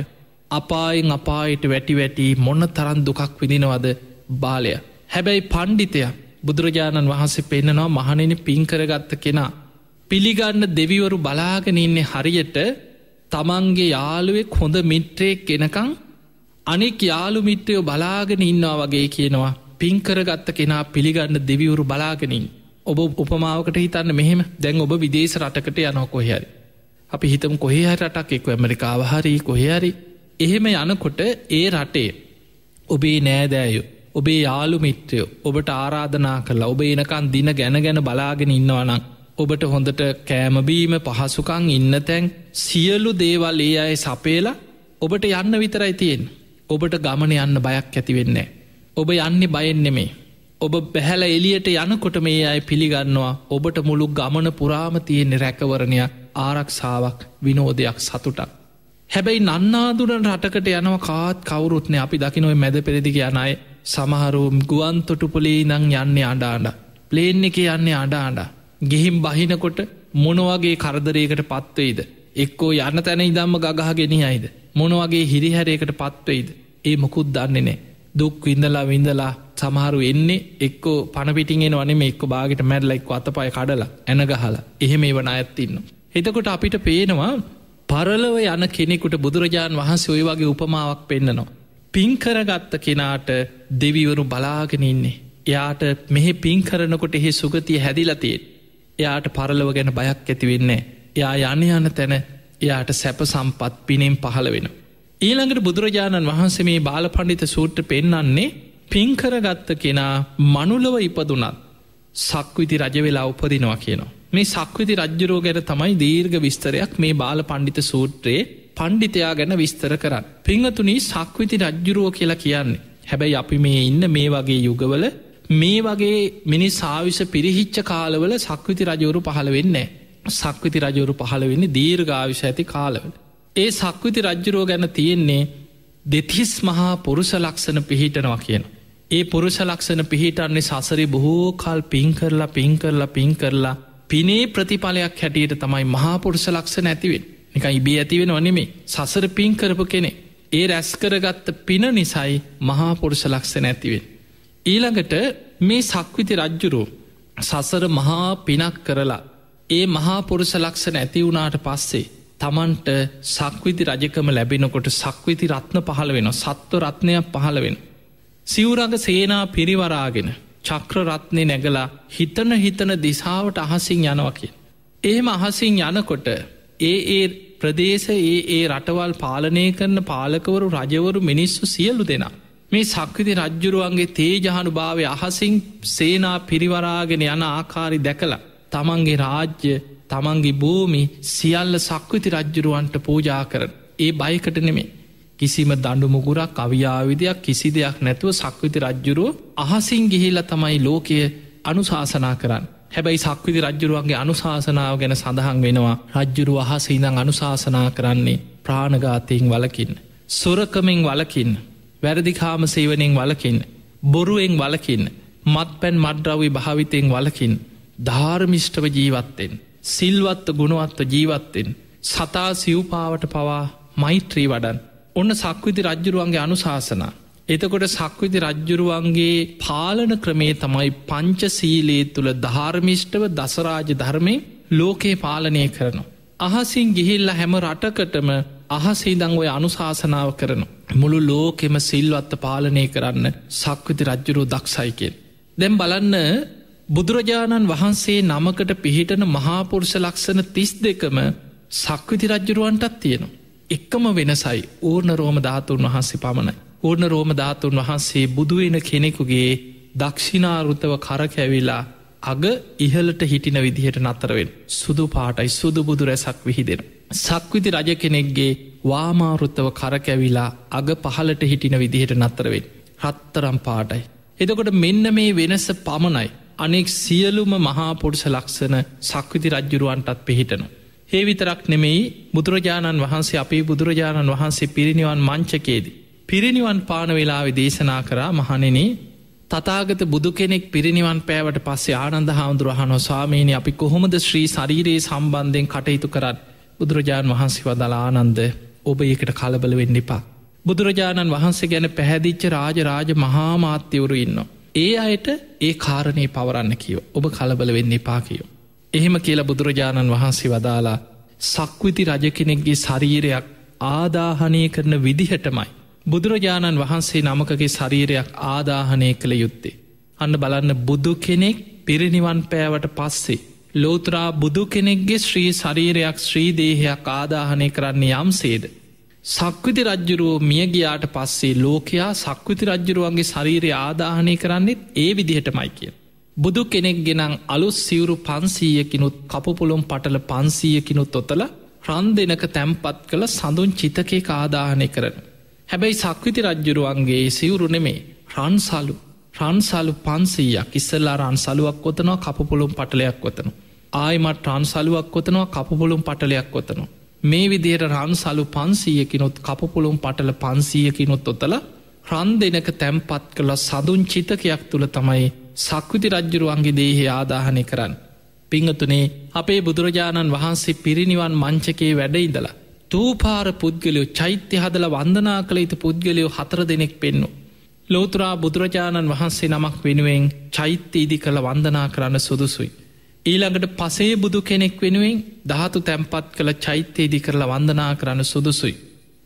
අපායෙන් අපායට වැටි වැටි මොන්න තරන් දුකක් විදිනවද බාලය. හැබැයි පණ්ඩිතය බුදුරජාණන් වහන්සේ පෙන්න්නනවා මහනෙන පින්කරගත්ත කෙනා. පිළිගන්න දෙවිවරු බලාගෙන ඉන්නේ හරියට තමන්ගේ යාළුවෙක් හොඳ මිත්‍රයෙක් කෙනකං අනෙක් යාළු මිත්‍රයෝ බලාගෙන ඉන්නවා වගේ කියනවා පින්කරගත්ත කෙනා පිළිගන්න දෙවිවරු බලාගෙනින්. ඔබ උපමාවකට හිතන්න මෙහෙම දැන් ඔබ විදේශ රටකට යනෝ කොහරි. අපි හිතම කොහේ රටක් එක්ව ඇමරිකාව හරි කොහරි එහෙම යනකොට ඒ රටේ ඔබේ නෑදෑයෝ ඔබේ යාළු මිත්‍රයෝ ඔබට ආරාධනා කරලා ඔබ එනකන් දින ගැන බලාගෙන ඉන්නවනම් ඔබට හොඳට කෑමබීම පහසුකං ඉන්න තැන් සියලු දේවල් ඒ අය සපේලා ඔබට යන්න විතරයි තියෙන්. ඔබට ගමන යන්න බයක් ඇතිවෙන්නේ. ඔබ යන්නේ බයෙන් නෙමේ. ඔබ බැහැල එලියට යනකොට මේ අය පිළිගන්නවා ඔබට මුළු ගමන පුරාම තියෙන්නේ රැකවරණයක් ආරක්ෂාවක් විනෝදයක් සතුටක්. හැබැයි නන්නාදුරන් රටකට යනව කාත් කවුරුත්නේ අපි දකිනොයි මැද පෙරදිග යනයි සමහරුම් ගුවන්තොටුපොලේ නං යන්නේ අඩාඩ ප්ලේන් එක යන්නේ අඩාඩ ගෙහිම් බහිනකොට මොනවගේ කරදරයකට පත්වයිද එක්කෝ යන්න තැන ඉදම්ම ගගහගෙන අයිද මොනවගේ හිරිහැරයකට පත්වයිද ඒ මොකුත් දන්නේ නෑ දුක් විඳලා සමහරු එන්නේ එක්කෝ පණපිටිගෙන් වනේ එක්ක බාගට මැරලයික් අතපය කඩලා ඇනගහලා එහෙම ඒවන ඇත්තින්න. එතකොට අපිට පේනවා පරලව යන කෙනෙකුට බුදුරජාණන් වහන්සේ ඔය වගේ උපමාවක් පෙන්න්නනවා. පින්කරගත්ත කෙනාට දෙවිවරු බලාගෙන ඉන්නේ. එයාට මෙහෙ පින්කරනකොට එහෙ සුගතිය හැදිලතියෙන්. එයාට පරලව ගැන බයක් ඇතිවෙන්නේ. එයා යන තැන එයාට සැප සම්පත් පිනෙන් පහළ වෙන. ඊළඟට බුදුරජාණන් වහන්සේ මේ බාල පණ්ඩිත සූත්‍ර පෙන්නන්නේ පින්කරගත්ත කෙනා මනුලව ඉපදුනත් සක්විති රජවෙලා උපදිනවා කියනවා. මේ සක්විති රජ්ජරෝ ගැන තමයි දීර්ඝ විස්තරයක් මේ බාල පණ්ඩිත සූත්‍රයේ පණ්ඩිතයා ගැන විස්තර කරන්න. පිංහතුනී සක්විති රජ්ජුරුවෝ කියලා කියන්නේ. හැබැයි අපි මේ ඉන්න මේ වගේ යුගවල මේ වගේ මිනි සාවිස පිරිහිච්ච කාලවල සක්විති රජවරු පහළ වෙන්නේ. සක්විති රජවරු පහළ වෙන්නේ දීර්ඝාවිශ ඇති කාලවල. ඒ සක්විති රජ්ජුරුවෝ ගැන තියෙන්නේ දෙතිස් මහා පුරුෂ ලක්ෂණ පිහිටනවා කියන. ඒ පුරුෂ ලක්ෂණ පිහිටන්නේ සසරි බොහෝ කල් පින් කරලා පිනේ ප්‍රතිඵලයක් හැටියට තමයි මහාපුරුෂ ලක්ෂණ ඇතිවෙන් එක ඉබේ ඇතිවෙන වනෙමේ සසර පින් කරපු කෙනෙ ඒ රැස්කරගත්ත පින නිසයි මහාපුරුෂ ලක්ෂණ ඇතිවෙන්. ඊළඟට මේ සක්විති රජ්ජුරු සසර මහා පිනක් කරලා ඒ මහාපුරුෂ ලක්ෂණ ඇති වුණාට පස්සේ තමන්ට සක්විති රජකම ලැබෙනකොට සක්විති රත්න පහළ වෙන සත්ව රත්නයක් පහළ වෙන. සිවුරඟ සේනා පිරිවරාගෙන චක්‍ර රත්නය නැගලා හිතන දිසාවට අහසින් යනවා කිය. එහෙම අහසින් යනකොට ඒ ප්‍රදේශ ඒ රටවල් පාලනය කරන පාලකවරු රජවරු මිනිස්සු සියලු දෙනා. මේ සක්විති රජ්ජුරුවන්ගේ තේජහනු භාවය අහසින් සේනා පිරිවරාගෙන යන ආකාරි දැකලා තමන්ගේ රාජ්‍ය තමන්ගේ භූමි සියල්ල සක්විති රජ්ජුරුවන්ට පූජා කරන. ඒ බයිකට නෙමේ. කිසිම දඩු මුගුරක් අවියාවිදයක් කිසි දෙයක් නැතුව සක්විති රජ්ජුරුව අහසින් ගිහිල්ල තමයි ලෝකය අනුශාසනා කරන්න. හැබැයි සක්විති රජ්ජුරුවන්ගේ අනුශාසනාව ගැන සඳහන් වෙනවා රජ්ජුරුව අහස ඉඳං අනුශාසනා කරන්නේ ප්‍රාණඝාතයෙන් වලකින්න. සොරකමෙන් වලකින්න. වැරදිකාම සේවනයෙන් වලකින්න. බොරුවෙන් වලකින්න. මත් පැන් මඩ්‍රවී භාවිතයෙන් වලකින්. ධාර්මිෂ්ටව ජීවත්තෙන්. සිල්වත්ත ගුණවත්ව ජීවත්තෙන්. සතා සිව්පාවට පවා මෛත්‍රී වඩන්. ඔන්න සක්විති රජ්ජුරුවන්ගේ අනුශාසනා. එතකොට සක්විති රජ්ජුරුවන්ගේ පාලන ක්‍රමේ තමයි පංචසීලයේ තුළ ධර්මිෂ්ඨව දසරාජ ධර්මයෙන් ලෝකේ පාලනය කරනවා. අහසින් ගිහිල්ල හැම රටකටම අහසීදං ඔය අනුශාසනාව කරන. මුළු ලෝකෙම සිල්වත්ත පාලනය කරන්න සක්විති රජ්ජුරුව දක්ෂයිකෙන්. දැම් බලන්න බුදුරජාණන් වහන්සේ නමකට පිහිටන මහාපුරුෂ ලක්ෂණ 32ම සක්විති රජ්ජුරුවන්ටත් තියෙනවා. එක්කම වෙනසයි ඕර්ණ රෝම ධාතුන් වහන්සේ පමණයි. ඕර්ණ රෝම ධාතුන් වහන්සේ බුදුවෙන කෙනෙකුගේ දක්ෂිනාරුතව කරකැවිලා අග ඉහලට හිටින විදිහට නතරවෙන් සුදු පාටයි සුදු බුදු රැසක් විහිදෙන. සක්විති රජ කෙනෙක්ගේ වාමාරුත්තව කරකැවිලා අග පහලට හිටින විදිහට නතරවෙන් රත්තරම් පාටයි. එතකොට මෙන්න මේ වෙනස පමණයි අනෙක් සියලුම මහාපොඩ්ස ලක්ෂණ සක්විති රජ්ජුරුවන්ටත් පිහිටනු. ඒ විතරක් නෙමෙයි බුදුරජාණන් වහන්සේ අපේ බුදුරජාණන් වහන්සේ පිරිනිවන් මංචකේදී. පිරිනිවන් පාන වෙලාවෙ දේශනා කරා මහණෙනි තථාගත බුදු කෙනෙක් පිරිනිවන් පෑවට පස්සේ ආනන්ද හාමුදුරුවෝ ස්වාමීනි අපි කොහොමද ශ්‍රී ශරීරයේ සම්බන්ධයෙන් කටයුතු කරන්නේ? බුදුරජාණන් වහන්සේ වදාළා ආනන්ද ඔබ ඒකට කලබල වෙන්න එපා. බුදුරජාණන් වහන්සේ ගැන පැහැදිච්ච රාජ මහා මාත්‍යවරු ඉන්නවා. ඒ අයට ඒ කාරණේ පවරන්න කියෝ. ඔබ කලබල වෙන්න එපා කියෝ. එහෙම කියලා බුදුරජාණන් වහන්සේ වදාලා සක්විති රජ කෙනෙක්ගේ ශරීරයක් ආදාහනය කරන විදිහටමයි බුදුරජාණන් වහන්සේ නමකගේ ශරීරයක් ආදාහනය කළ යුත්තේ. අන්න බලන්න බුදු කෙනෙක් පිරිනිවන් පෑවට පස්සේ ලෝතරා බුදු කෙනෙක්ගේ ශ්‍රී ශරීරයක් ශ්‍රී දේහයක් ආදාහනය කරන්නේ යම්සේද. සක්විති රජ්ජුරුවෝ මියගියාට පස්සේ ලෝකයා සක්විති රජ්ජුරුවන්ගේ ශරීරය ආදාහනය කරන්නෙත් ඒ විදිහටමයි කිය. බුදු කෙනෙක් ගෙනං අලුත් සිවුරු 500කිනුත් කපුපුළුම් පටල 500කිනුත් ඔතල රන් දෙනක තැම්පත් කළ සඳුන් චිතකේ ආදාහනය කරන. හැබැයි සක්විති රජ්ජුරුවන්ගේ සිවුරු නෙමේ රන්සලු 500ක් ඉස්සල්ලා රන්සලුවක් කොතනවා කපුපුළුම් පටලයක් කොතනු. ආයමත් රන්සලුවක් කොතනවා කපුපුළුම් පටලයක් කොතනු. මේ විදියට රන්සලු 500කිනුත් කපුපුළුම් පටල 500කිනුත් ඔතල රන් දෙනක තැම්පත් කළ සඳුන් චිතකයක් තුළ තමයි සක්විති රජ්ජුරුවන්ගේ දේහය ආදාහනය කරන්න. පිංහතුනේ අපේ බුදුරජාණන් වහන්සේ පිරිනිවන් මංචකේ වැඩඉදලා. තූපාර පුද්ගලයෝ චෛත්‍ය හදල වන්දනා කළ යුතු පුද්ගලයෝ 4 දෙනෙක් පෙන්නු. ලෝතුරා බුදුරජාණන් වහන්සේ නමක් වෙනුවෙන් චෛත්‍ය ඉදි කළ වන්දනා කරන්න සුදුසුයි. ඊළඟට පසේ බුදු කෙනෙක් වෙනුවෙන් ධාතු තැම්පත් කළ චෛත්‍ය ඉදි කරලා වන්දනා කරන්න සුදුසුයි.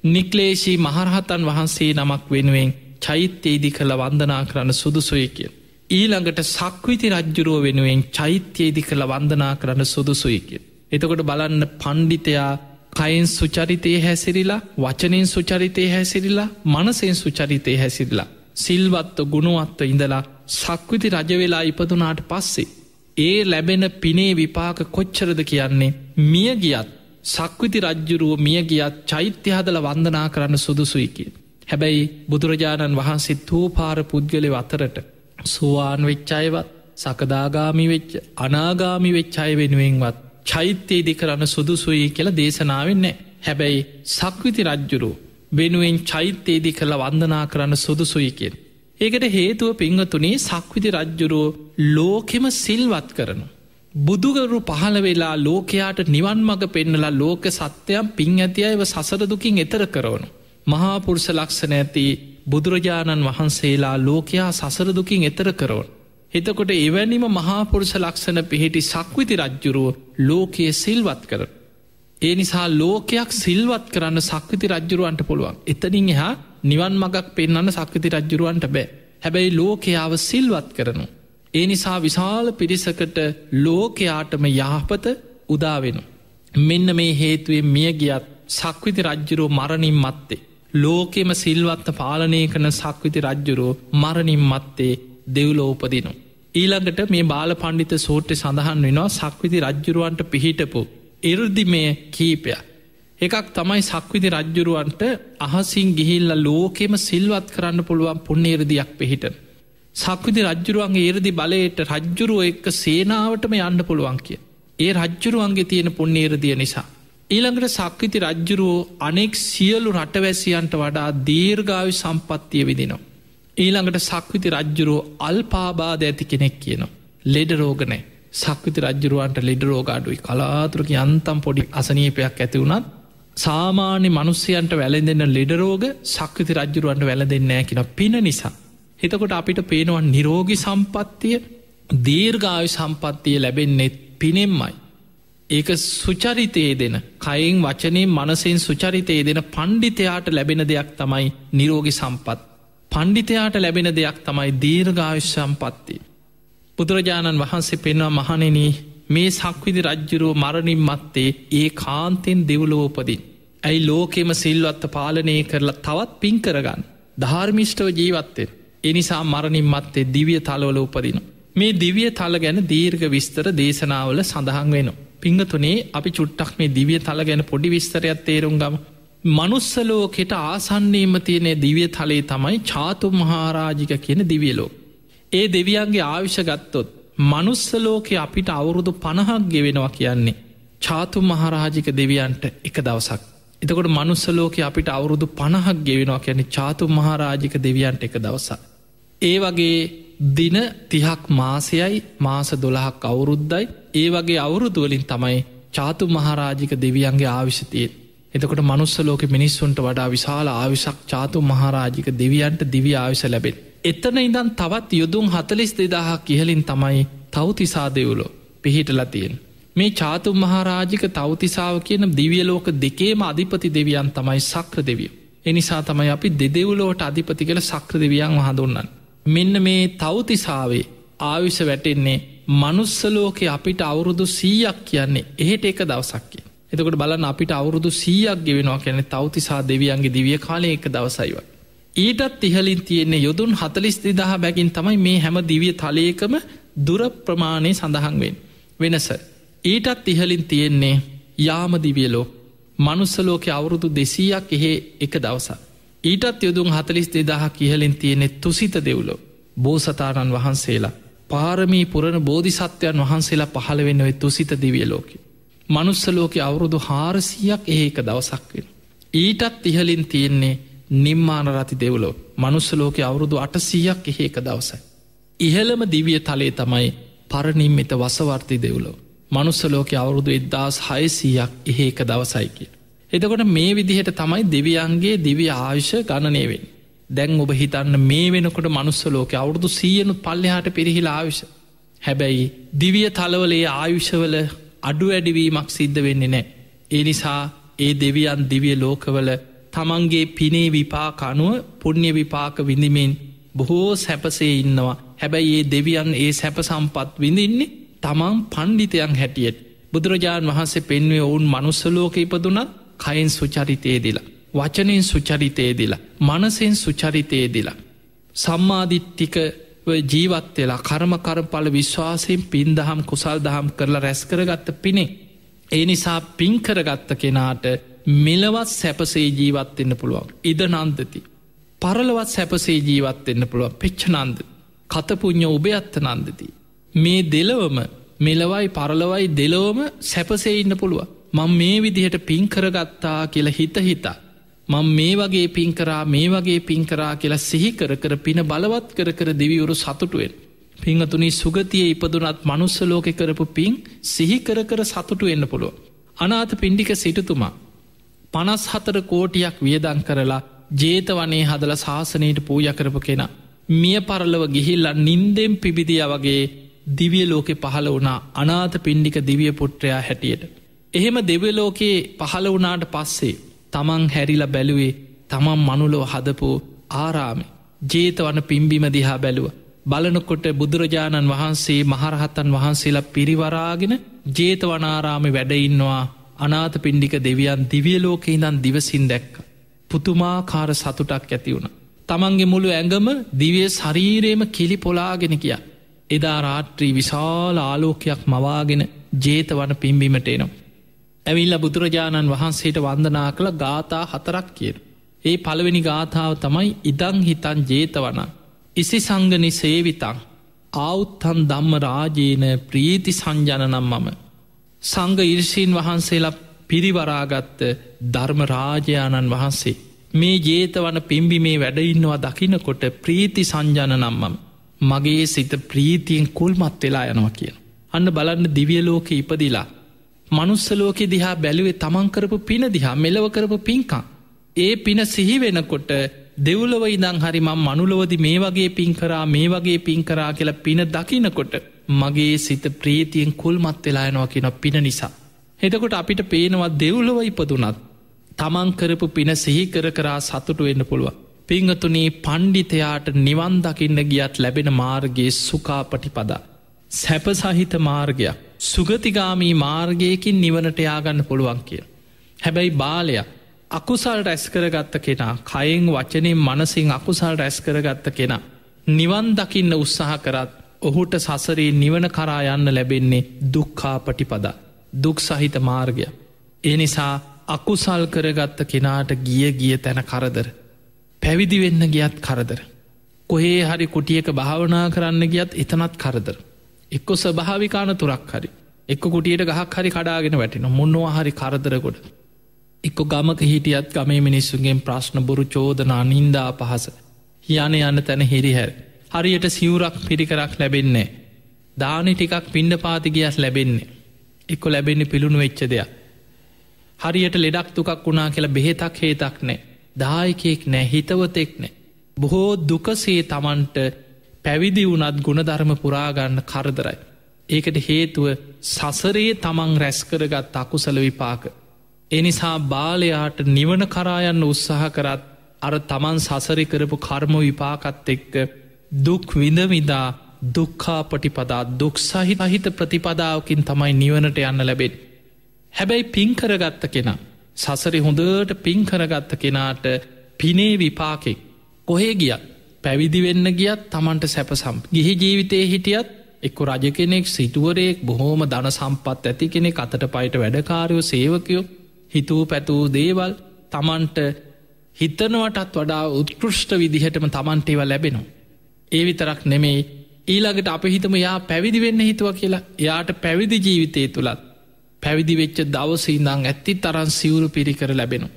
නික්ලේශී මහරහතන් වහන්සේ නමක් වෙනුවෙන් චෛත්‍ය ඉදි කළ වන්දනා කරන්න සුදුසුයි කිය. ඊළඟට සක්විති රජ්ජුරුව වෙනුවෙන් චෛත්‍ය ඉදි කළ වන්දනා කරන්න සුදුසුයි කිය. එතකොට බලන්න පණ්ඩිතයා කයින් සුචරිතය හැසිරිලා වචනෙන් සුචරිතය හැසිරිලා මනසෙන් සුචරිතය හැසිරිලා සිල්වත්ව ගුණුවත්ව ඉඳලා සක්විති රජවෙලා ඉපදුනාට පස්සේ ඒ ලැබෙන පිනේ විපාක කොච්චරද කියන්නේ මිය ගියත් සක්විති රජ්ජුරුව මිය ගියත් චෛත්‍ය හදල වන්දනා කරන්න සුදුසුයි කිය. හැබැයි බුදුරජාණන් වහන්සේ තෝපාර පුද්ගලව අතරට සුවාන් වෙච්චායවත් සකදාගාමි වෙච්ච අනාගාමි වෙච්චාය වෙනුවෙන්වත් චෛත්‍යයේදි කරන්න සුදුසුයි කියලා දේශනාවෙන්නේ. හැබැයි සක්විති රජ්ජුරුව වෙනුවෙන් චෛත්‍යයේදි කළ වන්දනා කරන්න සුදුසුයි කියෙන්. ඒකට හේතුව පිංහතුනේ සක්විති රජ්ජුරුව ලෝකෙම සිල්වත් කරනු. බුදුගරු පහළ වෙලා ලෝකයාට නිවන් මඟ පෙන්නලා ලෝක සත්‍යයම් පින් ඇති අයව සසරදුකින් එතර කරවනු. මහාපුරුෂ ලක්ෂණ ඇති බුදුරජාණන් වහන්සේලා ලෝකයා සසරදුකින් එතර කරවන. එතකොට එවැනිම මහාපුරුෂ ලක්ෂණ පිහිටි සක්විති රජ්ජුරුව ලෝකයේ සිල්වත් කර. ඒ නිසා ලෝකයක් සිල්වත් කරන්න සක්විති රජ්ජුරුවන්ට පුළුවන්. එතනින් එහා නිවන් මගක් පෙන්න්න සක්විති රජ්ජුරුවන්ට බෑ. හැබැයි ලෝකයාව සිල්වත් කරනු. ඒ නිසා විශාල පිරිසකට ලෝකයාටම යහපත උදාවෙන. මෙන්න මේ හේතුවෙන් මිය ගියත් සක්විති රජ්ජුරුව මරණින් මත්තේ. ලෝකෙම සිල්වත්ත පාලනය කන සක්විති රජ්ජුරුව මරණින් මත්තේ දෙව්ලෝ උපදිනු. ඊළඟට මේ බාල පණ්ඩිත සූත්‍රය සඳහන් වෙනවා සක්විති රජ්ජුරුවන්ට පිහිටපු ඉර්දිමය කීපයක්. එකක් තමයි සක්විති රජ්ජුරුවන්ට අහසින් ගිහිල්ල ලෝකෙම සිල්වත් කරන්න පුළුවන් පුුණ්‍ය ඉරදියක් පිහිටන. සක්විති රජ්ජුරුවන්ගේ ඉරදි බලයට රජ්ජුරුව එක්ක සේනාවටම යන්න පුළුවන් කිය. ඒ රජ්ජුරුවන්ගේ තියෙන පුුණ්‍ය ඉරදිය නිසා. ඊළඟට සක්විති රජ්ජුරුවෝ අනෙක් සියලු රටවැසියන්ට වඩා දීර්ඝායු සම්පත්තිය විදිනවා. ඊළඟට සක්විති රජ්ජුරුව අල්පාබාධ ඇති කෙනෙක් කියනවා. ලෙඩ රෝගනෑ සක්විති රජ්ජුරුවන්ට ලෙඩ රෝගාඩුයි කලාතුරක යන්තම් පොඩි අසනීපයක් ඇති වුණත් සාමාන්‍ය මනුස්සයන්ට වැළඳෙන ලෙඩ රෝග සක්විති රජුරවන්ට වැළඳෙන්නේ නැහැ කියන පින නිසා. එතකොට අපිට පේනවා නිරෝගී සම්පත්තිය, දීර්ඝායු සම්පත්තිය ලැබෙන්නේ පිනෙන්මයි. ඒක සුචරිතයේ දෙන, කයෙන් වචනයෙන් මනසෙන් සුචරිතයේ දෙන පණ්ඩිතයාට ලැබෙන දෙයක් තමයි නිරෝගී සම්පත්. පණ්ඩිතයාට ලැබෙන දෙයක් තමයි දීර්ඝායු සම්පත්තිය. බුදුරජාණන් වහන්සේ පෙන්වා මහණෙනි මේ සක්විති රජ්ජුරුව මරණින් මත්තේ ඒ කාන්තෙන් දෙව්ලොව උපදින්. ඇයි ලෝකෙම සිල්වත්ත පාලනය කරලා තවත් පින් කරගන්න. ධාර්මිෂ්ඨව ජීවත්තෙන්. එනිසා මරණින් මත්තේ දිවිය තලවල උපදින. මේ දිවිය තල ගැන දීර්ඝ විස්තර දේශනාවල සඳහන් වෙනවා. පිංගතුනේ අපි චුට්ටක් මේ දිවිය තල ගැන පොඩි විස්තරයක් තේරුම් ගමු. මනුස්සලෝකෙට ආසන්නේම තියෙන දිවිය තලයේ තමයි චාතු මහරජික කියන දිවිය ලෝක. ඒ දෙවියන්ගේ ආයුෂ ගත්තොත් මනුස්සලෝකෙ අපිට අවුරුදු 50ක් ගෙවෙනවා කියන්නේ චාතු මහරජික දෙවියන්ට එක දවසක්. එතකොට මනුස්සලෝකෙ අපිට අවුරුදු 50ක් ගෙවෙනවා කියන්නේ චාතු මහරජික දෙවියන්ට එක දවසක්. ඒ වගේ දින 30ක් මාසයයි, මාස 12ක් අවුරුද්දයි. ඒ වගේ අවුරුදු වලින් තමයි චාතු මහරජික දෙවියන්ගේ ආයුෂ තියෙන්නේ. එතකොට මනුස්සලෝකෙ මිනිස්සුන්ට වඩා විශාල ආයුෂක් චාතු මහරජික දෙවියන්ට දිව්‍ය ආයුෂ ලැබෙන්නේ. එතන ඉඳන් තවත් යොදුන් 42000ක් ඉහලින් තමයි තව්තිසා දෙව්ලොව පිහිටලා තියෙන්නේ. මේ චාතු මහරජික තව්තිසාව කියන දිව්‍ය ලෝක දෙකේම අධිපති දෙවියන් තමයි සක්‍ර දෙවියෝ. ඒ නිසා තමයි අපි දෙදෙව්ලොවට අධිපති කියලා සක්‍ර දෙවියන් හඳුන්වන්නේ. මෙන්න මේ තව්තිසාවේ ආයුෂ වැටෙන්නේ මනුස්සලෝකේ අපිට අවුරුදු 100ක් කියන්නේ එහෙට එක දවසක් කියන. එතකොට බලන්න අපිට අවුරුදු 100ක් ගෙවෙනවා කියන්නේ තව්තිසා දෙවියන්ගේ දිව්‍ය කාලයේ එක දවසයි වගේ. ඊටත් ඉහලින් තියෙන්නේ යොදුන් 42000 බැගින් තමයි මේ හැම දිව්‍ය තලයකම දුර ප්‍රමාණය සඳහන් වෙනස. ඊටත් ඉහලින් තියෙන්නේ යාම දිව්‍ය ලෝක. මනුස්ස ලෝකේ අවුරුදු 200ක් එහෙ එක දවසක්. ඊටත් යොදුන් 42000ක් ඉහලින් තියෙන්නේ තුසිත දෙව්ලොව. බෝසතාණන් වහන්සේලා, පාරමී පුරණ බෝධිසත්වයන් වහන්සේලා පහළ වෙන්නේ ඔය තුසිත දිව්‍ය ලෝකේ. මනුස්ස ලෝකේ අවුරුදු 400ක් එහෙ එක දවසක් වෙනවා. ඊටත් ඉහලින් තියෙන්නේ නිම්මාන රති දෙව්ලොව. මනුස්ස ලෝකේ අවුරුදු 800ක් එහෙ එක දවසයි. ඉහළම දිව්‍ය තලයේ තමයි පරනිම්මිත වසවර්ති දෙව්ලොව. මනුස්ස ලෝකේ අවුරුදු 1600ක් එහෙ එක දවසයි කියලා. එතකොට මේ විදිහට තමයි දෙවියන්ගේ දිව්‍ය ආයුෂ ගණනය වෙන්නේ. දැන් ඔබ හිතන්න මේ වෙනකොට මනුස්ස ලෝකේ අවුරුදු 100නුත් පල්ලෙහාට පිරිහිලා ආයුෂ. හැබැයි දිව්‍ය තලවල ඒ ආයුෂවල අඩු වැඩිවීමක් සිද්ධ වෙන්නේ නැහැ. ඒ නිසා ඒ දෙවියන් දිව්‍ය ලෝකවල තමන්ගේ පිනේ විපාක අනුව පුණ්‍ය විපාක විඳිමින් බොහෝ සැපසේ ඉන්නවා. හැබැයි ඒ දෙවියන් ඒ සැප සම්පත් විඳින්නේ තමන් පණ්ඩිතයන් හැටියට. බුදුරජාණන් වහන්සේ පෙන්වේ ඔවුන් මනුස්ස ලෝකේ ඉපදුනත් කයෙන් සුචරිතයේ දිලා, වචනෙන් සුචරිතයේ දිලා, මනසෙන් සුචරිතයේ දිලා, සම්මාදිට්ඨික ජීවත් වෙලා කර්ම කර්මඵල විශ්වාසයෙන් පින් දහම් කුසල් දහම් කරලා රැස් කරගත්ත පිනේ. ඒ නිසා පින් කරගත්ත කෙනාට මෙලවත් සැපසේ ජීවත් වෙන්න පුළුවන්. ඉද නන්දති. පරලොවත් සැපසේ ජීවත් වෙන්න පුළුවන්. පෙච්ච නන්ද. කත පුඤ්ඤ උභයත්ත නන්දති. මේ දෙලොවම මෙලවයි පරලොවයි දෙලොවම සැපසේ ඉන්න පුළුවන්. මම මේ විදිහට පින් කරගත්තා කියලා හිතා මම මේ වගේ පින් කරා මේ වගේ පින් කරා කියලා සිහි කර කර පින බලවත් කර කර දෙවිවරු සතුටු වෙන්න. පින්වතුනි සුගතියේ ඉපදුනත් මනුස්ස ලෝකේ කරපු පින් සිහි කර කර සතුටු වෙන්න පුළුවන්. අනාථ පිණ්ඩික සිටුතුමා 54 කෝටියක් වියදම් කරලා ජේතවනේ හදලා ශාසනයට පූජා කරපු කෙනා මිය පරලොව ගිහිල්ලා නින්දෙන් පිබිදියා වගේ දිව්‍ය ලෝකේ පහළ වුණා අනාථ පිණ්ඩික දිව්‍ය පුත්‍රයා හැටියට. එහෙම දිව්‍ය ලෝකේ පහළ වුණාට පස්සේ තමන් හැරිලා බැලුවේ තමන් මනුලොව හදපු ආරාමේ ජේතවන පිම්බිම දිහා බැලුවා. බලනකොට බුදුරජාණන් වහන්සේ මහරහතන් වහන්සේලා පිරිවරාගෙන ජේතවනාරාමේ වැඩ ඉන්නවා. අනාථ පිණ්ඩික දෙවියන් දිව්‍ය ලෝකේ ඉඳන් දිවසින් දැක්කා. පුදුමාකාර සතුටක් ඇති වුණා. තමන්ගේ මුළු ඇඟම දිව්‍ය ශරීරේම කිලි පොලාගෙන ගියා. එදා රාත්‍රී විශාල ආලෝකයක් මවාගෙන ජේතවන පිම්බිමට එනවා. ඇවිල්ලා බුදුරජාණන් වහන්සේට වන්දනා කළ ගාථා 4ක් කියන. ඒ පළවෙනි ගාථාව තමයි ඉදං හිතං ජේතවනං ඉසි සංගනි සේවිතං ආඋත්තං ධම්ම රාජේන ප්‍රීති සංජනනම් මම. සංඝ ඊර්ෂීන් වහන්සේලා පිරිවරාගත්ත ධර්ම රාජයාණන් වහන්සේ මේ ජේතවන පිම්බිමේ වැඩ ඉන්නවා දකින්නකොට ප්‍රීති සංජනනම් මම. මගේ සිත ප්‍රීතියෙන් කුල්මත් වෙලා යනවා කියන. අන්න බලන්න දිව්‍ය ලෝකේ ඉපදිලා මනුස්සලෝකෙ දිහා බැලුවේ තමන් කරපු පින දිහා මෙලව කරපු පින්කම්. ඒ පින සිහි වෙනකොට දෙව්ලොව ඉඳන් හරි මං මනුලොවදි මේ වගේ පින් කරා මේ වගේ පින් කරා කියලා පින දකිනකොට මගේ සිත ප්‍රීතියෙන් කුල්මත් වෙලා යනවා කියන පින නිසා. එතකොට අපිට පේනවා දෙව්ලොව ඉපදුනත් තමන් කරපු පින සිහි කර කරා සතුටු වෙන්න පුළුවන්. පිංගතුනී පණ්ඩිතයාට නිවන් දකින්න ගියත් ලැබෙන මාර්ගයේ සුඛාපටිපදා. සැප සහිත මාර්ගයක්. සුගතිගාමී මාර්ගයකින් නිවනට යාගන්න පුළුවන් කිය. හැබැයි බාලයා අකුසල් රැස් කරගත්ත කෙනා කයෙන් වචනෙන් මනසින් අකුසල් රැස් කරගත්ත කෙනා නිවන් දකින්න උත්සාහ කරත් ඔහුට සසරේ නිවන කරා යන්න ලැබෙන්නේ දුක්ඛාපටිපදා. දුක් සහිත මාර්ගය. ඒ නිසා අකුසල් කරගත්ත කෙනාට ගිය තැන කරදර. පැවිදි වෙන්න ගියත් කරදර. කොහේ හරි කුටියක භාවනා කරන්න ගියත් එතනත් කරදර. එක්කො ස්වභාවිකාන තුරක් හරි එක්ක කුටියට ගහක් හරි කඩාගෙන වැටෙන මොන්නවා හරි කරදරකොට. එක්කො ගමක හිටියත් ගමේ මිනිස්සුන්ගෙන් ප්‍රශ්න බොරු චෝදනා නින්දා පහස යන යන්න තැන හිරිහැර. හරියට සිවුරක් පිරිකරක් ලැබෙන්නේ. දානි ටිකක් පිණ්ඩ පාතිගියස් ලැබෙන්නේ. එක්කො ලැබෙන්නේ පිළුණු වෙච්ච දෙයක්. හරියට ලෙඩක් තුකක් වුණා කියලා බෙහෙතක් හේතක් නෑ. දායකයෙක් නෑ හිතවතෙක් නෑ. බොහෝ දුකසේ තමන්ට පැවිදි වුනත් ගුණධර්ම පුරාගන්න කරදරයි. ඒකට හේතුව සසරේ තමන් රැස්කරගත් අකුසල විපාක. එනිසා බාලයාට නිවන කරායන්න උත්සාහ කරත් අර තමන් සසරි කරපු කර්ම විපාකත් එක්ක දුක් විඳවිදා දුක්ඛාපටිපදා දුක්සහිත අහිත ප්‍රතිපදාවකින් තමයි නිවනට යන්න ලැබෙත්. හැබැයි පින්කරගත්ත කෙනා සසරි හොඳට පින්කරගත්ත කෙනාට පිනේ විපාකෙක් කොහේ ගියත් පැවිදි වෙන්න ගියත් තමන්ට සැපසම් ගිහි ජීවිතයේ හිටියත් එක්කො රජ කෙනෙක් සිටුවරයෙක් බොහෝම ධන සම්පත් ඇති කෙනෙ අතට පයිට වැඩකාරයෝ සේවකයෝ හිතූ පැතූ දේවල් තමන්ට හිතනවටත් වඩා උත්කෘෂ්ට විදිහටම තමන්ටේව ලැබෙනවා. ඒ විතරක් නෙමෙයි ඊළඟට අප හිතම යා පැවිදි වෙන්න හිතුව කියලා එයාට පැවිදි ජීවිතය තුළත් පැවිදි වෙච්ච දවසීදං ඇත්ති තරන් සිවුරු පිරිකර ලැබෙනවා.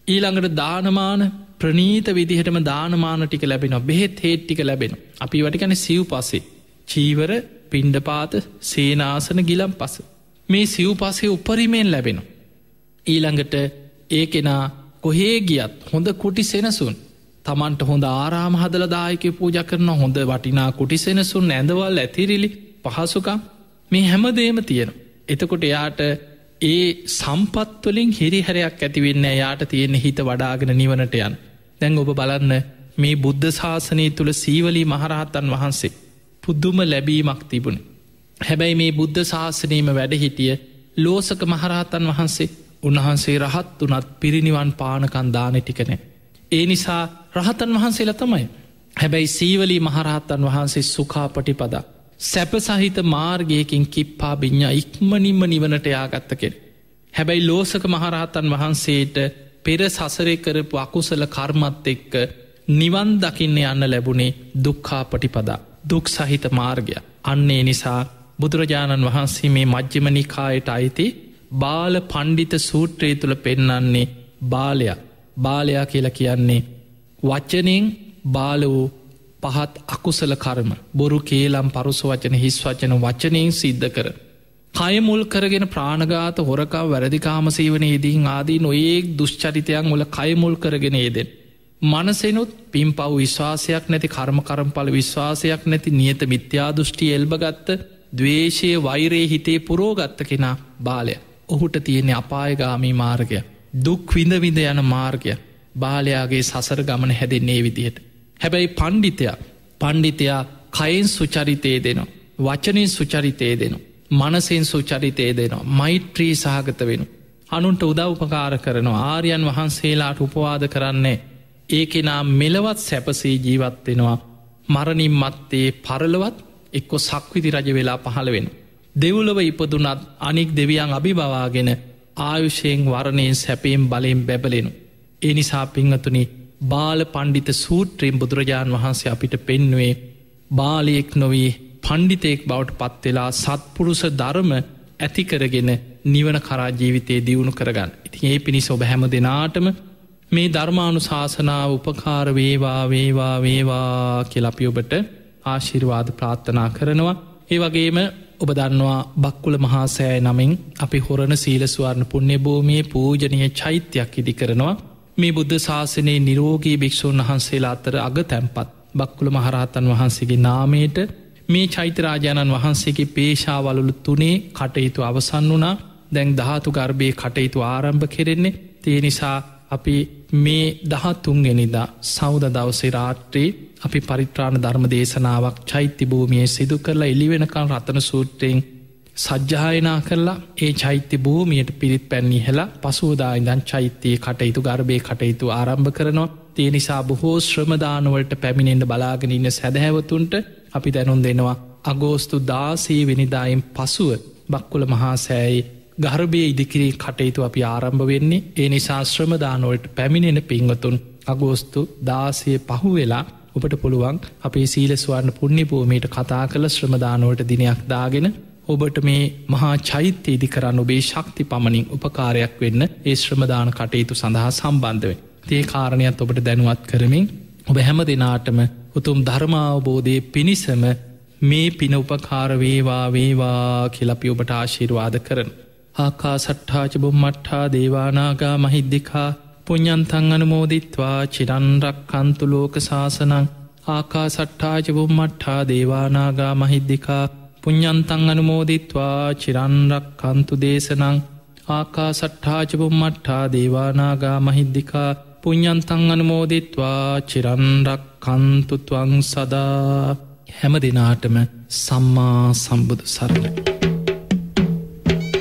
ඊළඟට දානමාන ප්‍රනීත විදිහටම දානමාන ටික ලැබෙන බෙහෙත් හේට්ටික ලැබෙන. අපි වටිකන සිව් පසේ චීවර පිණ්ඩපාත සේනාසන ගිලම් පස මේ සිව් පසේ උපරිමයෙන් ලැබෙන. ඊළඟට ඒ කෙනා කොහේ ගියත් හොඳ කුටි සෙනසුන් තමන්ට හොඳ ආරාම හදල දායක පූජ කරන හොඳ වටිනා කුටි සෙනසුන් ඇඳවල් ඇතිරිලි පහසුකම් මේ හැමදේම තියෙන. එතකොට යාට ඒ සම්පත්වලින් හිරිහැරයක් ඇතිවෙන්න යාට තියෙන හිත වඩාගෙන නිවනට යන්. දැන් ඔබ බලන්න මේ බුද්ධ ශාසනය තුළ සීවලී මහරහතන් වහන්සේ පුද්දුම ලැබීමක් තිබුණ. හැබැයි මේ බුද්ධ ශාසනයම වැඩ හිටිය ලෝසක මහරහතන් වහන්සේ උන්වහන්සේ රහත් වනත් පිරිනිවන් පානකන් දාන ටිකනෑ. ඒ නිසා රහතන් වහන්සේලා තමයි. හැබැයි සීවලී මහරහතන් වහන්සේ සුඛාපටිපදා සැප සහිත මාර්ගයකින් කිප්පා බිඤ්ඥා ඉක්මනින්ම නිවනට යාගත්ත කෙර. හැබැයි ලෝසක මහරහතන් වහන්සේට පෙර සසරය කරපු අකුසල කර්මත් එක්ක නිවන් දකින්න යන්න ලැබුණේ දුක්ඛාපටිපදා දුක් සහිත මාර්ගය. අන්නේ නිසා බුදුරජාණන් වහන්සේ මේ මජ්්‍යමනිකායට අයිති බාල පණ්ඩිත සූත්‍රය තුළ පෙන්නන්නේ බාලයා කියලා කියන්නේ වච්චනෙන් බාල වූ පහත් අකුසල කර්ම බොරු කේලම් පරුස වචන හිස් වචන වචනයෙන් සිද්ධ කර. කයමුල් කරගෙන ප්‍රාණගාත හොරකා වැරදිකාම සීවන යෙදින් ආදී නොඒක් දුෂ්චරිතයන් වල කයමුල් කරගෙන ඒදෙන්. මනසෙනුත් පින් පව් විශ්වාසයක් නැති කර්මකරම්පල විශ්වාසයක් නැති නියත මිත්‍යා දෘෂ්ටි එල්බගත්ත දවේශය වෛරයේ හිතේ පුරෝගත්ත කෙනා බාලය. ඔහුට තියෙන්නේ අපායගාමී මාර්ගය. දුක් විඳවිඳ යන මාර්ගය බාලයාගේ සසර ගමන හැදෙන්නේ විදිහට. හැබැයි පණ්ඩිතයා කයෙන් සුචරිතය දෙනවා. වචනින් සුචරිතය දෙනවා. මනසෙන් සුචරිතය දෙනවා. මෛත්‍රී සහගත වෙන. අනුන්ට උදව්පකාර කරනවා. ආර්යන් වහන්සේලාට උපවාද කරන්නේ. ඒ කෙනා මෙලවත් සැපසේ ජීවත්වෙනවා. මරණින් මත්තේ පරලවත් එක්කො සක්විති රජ වෙලා පහළ වෙන. දෙවුලව ඉපදුනත් අනික් දෙවියන් අභිබවාගෙන ආයුෂයෙන් වරණයෙන් සැපයෙන් බලයෙන් බැබලෙනු. ඒ නිසා පිංහතුනි බාල පණ්ඩිත සූත්‍රයෙන් බුදුරජාණන් වහන්සේ අපිට පෙන්නුවේ බාලයෙක් නොවී පණ්ඩිතයෙක් බවට පත්වෙලා සත්පුරුස ධර්ම ඇතිකරගෙන නිවන කරා ජීවිතය දියුණු කරගන්න. ඉතින් ඒ පිණිස ඔබ හැම දෙනාටම මේ ධර්මානු ශාසනාව උපකාර වේවා කියලපි ඔබට ආශිර්වාද ප්‍රාර්ථනා කරනවා. ඒ වගේම ඔබ දන්නවා බක්කුල මහා සෑය නමින් අපි හොරණ සීල ස්වර්ණ පුණ්‍ය භූමියේ පූජනීය චෛත්‍යයක් ඉදි කරනවා. මේ බුද්ධ ශාසනයේ නිරෝගී භික්ෂූන් වහන්සේලා අතර අග තැන්පත් බක්කුල මහරහතන් වහන්සේගේ නාමයට මේ චෛත්‍ය රාජානන් වහන්සේගේ පේශාවලුළු 3 කටයුතු අවසන් වුණා. දැන් ධාතු ගර්භයේ කටයුතු ආරම්භ කෙරෙන්නේ. ඒ නිසා අපි මේ 13 වෙනිදා සවුද දවසේ රාත්‍රී අපි පරිත්‍රාණ ධර්ම දේශනාවක් චෛත්‍ය භූමියේ සිදු කරලා එළි වෙනකන් රතන සූත්‍රයෙන් සජ්ජායනා කරලා ඒ චෛත්‍ය භූමියට පිරිත් පැන් ඉහලා පසුවදා ඉඳන් චෛත්‍යයේ කටයුතු ගර්භයේ කටයුතු ආරම්භ කරනවා. ඒ නිසා බොහෝ ශ්‍රම දාන වලට පැමිණෙන්න බලාගෙන ඉන්න සදහැවතුන්ට අපි දැනුම් දෙනවා අගෝස්තු 16 වෙනිදායින් පසුව බක්කුල මහා සෑයේ ගර්භයේ ඉදිකිරී කටයුතු අපි ආරම්භ වෙන්නේ. ඒ නිසා ශ්‍රම දාන වලට පැමිණෙන පින්වතුන් අගෝස්තු 16 පහුවෙලා ඔබට පුළුවන් අපේ සීල ස්වර්ණ පුණ්‍ය භූමියට කතා කළ ශ්‍රම දාන වලට දිනයක් දාගෙන ඔබට මේ මහා චෛත්‍ය ඉදි කරන්න ඔබේ ශක්ති පමණින් උපකාරයක් වෙන්න ඒ ශ්‍රම දාන කටයුතු සඳහා සම්බන්ධ වෙන්න. ඒ කාරණයක් ඔබට දැනුවත් කරමින් ඔබ හැම දිනාටම උතුම් ධර්මාවබෝධයේ පිණිසම මේ පින උපකාර වේවා වේවා කියලා අපි ඔබට ආශිර්වාද කරන. ආකාසට්ඨා ච බුම්මට්ඨා දේවානාගා මහිද්దికා පුඤ්ඤන්තං අනුමෝදිත්වා චිරන් රක්ඛන්තු ලෝක සාසනං. ආකාසට්ඨා ච බුම්මට්ඨා දේවානාගා මහිද්దికා පුඤ්ඤන්තං අනුමෝදිත්වා චිරන් රක්ඛන්තු දේශනං. ආකාසට්ඨා ච බුම්මට්ඨා දේවානාගා මහිද්దికා පුඤ්ඤන්තං අනුමෝදිත්වා චිරන් රක්ඛන්තු ත්වං සදා. හැම දිනාටම සම්මා සම්බුදු සරණයි.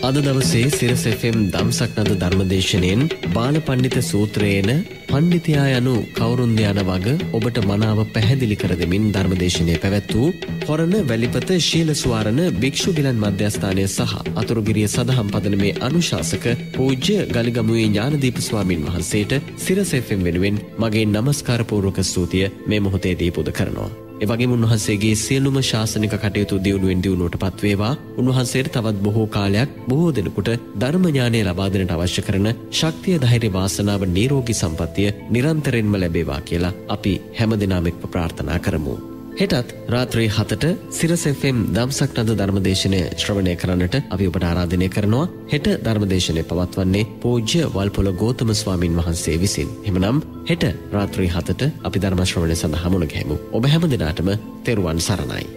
අද දවසේ සිරස FM දම්සක්නද ධර්මදේශනයෙන් බාල පණ්ඩිත සූත්‍රයේන පණ්ඩිතයා යනු කවුරුන්ද යන වග ඔබට මනාව පැහැදිලි කර දෙමින් ධර්මදේශනය පැවැත් වූ හොරණ වැලිපත ශීලස්වාරණ භික්ෂු ගිලන් මධ්‍යස්ථානය සහ අතුරුගිරිය සදහම් පදනමේ අනුශාසක පූජ්‍ය ගලිගමුවේ ඥානදීප ස්වාමින් වහන්සේට සිරස FM වෙනුවෙන් මගේ නමස්කාර පූර්වක ස්තුතිය මේ මොහොතේදී පුද කරනවා. එවැගේම උන්වහන්සේගේ සියලුම ශාසනික කටයුතු දියුණුවෙන් දියුණුවට පත්වේවා. උන්වහන්සේට තවත් බොහෝ කාලයක් බොහෝ දෙනෙකුට ධර්ම ඥානය ලබා දෙන්නට අවශ්‍ය කරන ශක්තිය, ධෛර්ය, වාසනාව, නිරෝගී සම්පන්නිය නිරන්තරයෙන්ම ලැබේවා කියලා අපි හැමදෙනාම එක්ව ප්‍රාර්ථනා කරමු. හෙටත් රාත්‍රී 7ට සිරස FM දම්සක්නද ධර්මදේශනය ශ්‍රවණය කරන්නට අපි ඔබට ආරාධනය කරනවා. හෙට ධර්මදේශනය පවත්වන්නේ පූජ්‍ය වල්පොළ ගෞතම ස්වාමින් වහන්සේ විසින්. එහෙමනම් හෙට රාත්‍රී 7ට අපි ධර්ම ශ්‍රවණය සඳහා මුණ ගැහෙමු. ඔබ හැම දිනාටම තෙරුවන් සරණයි.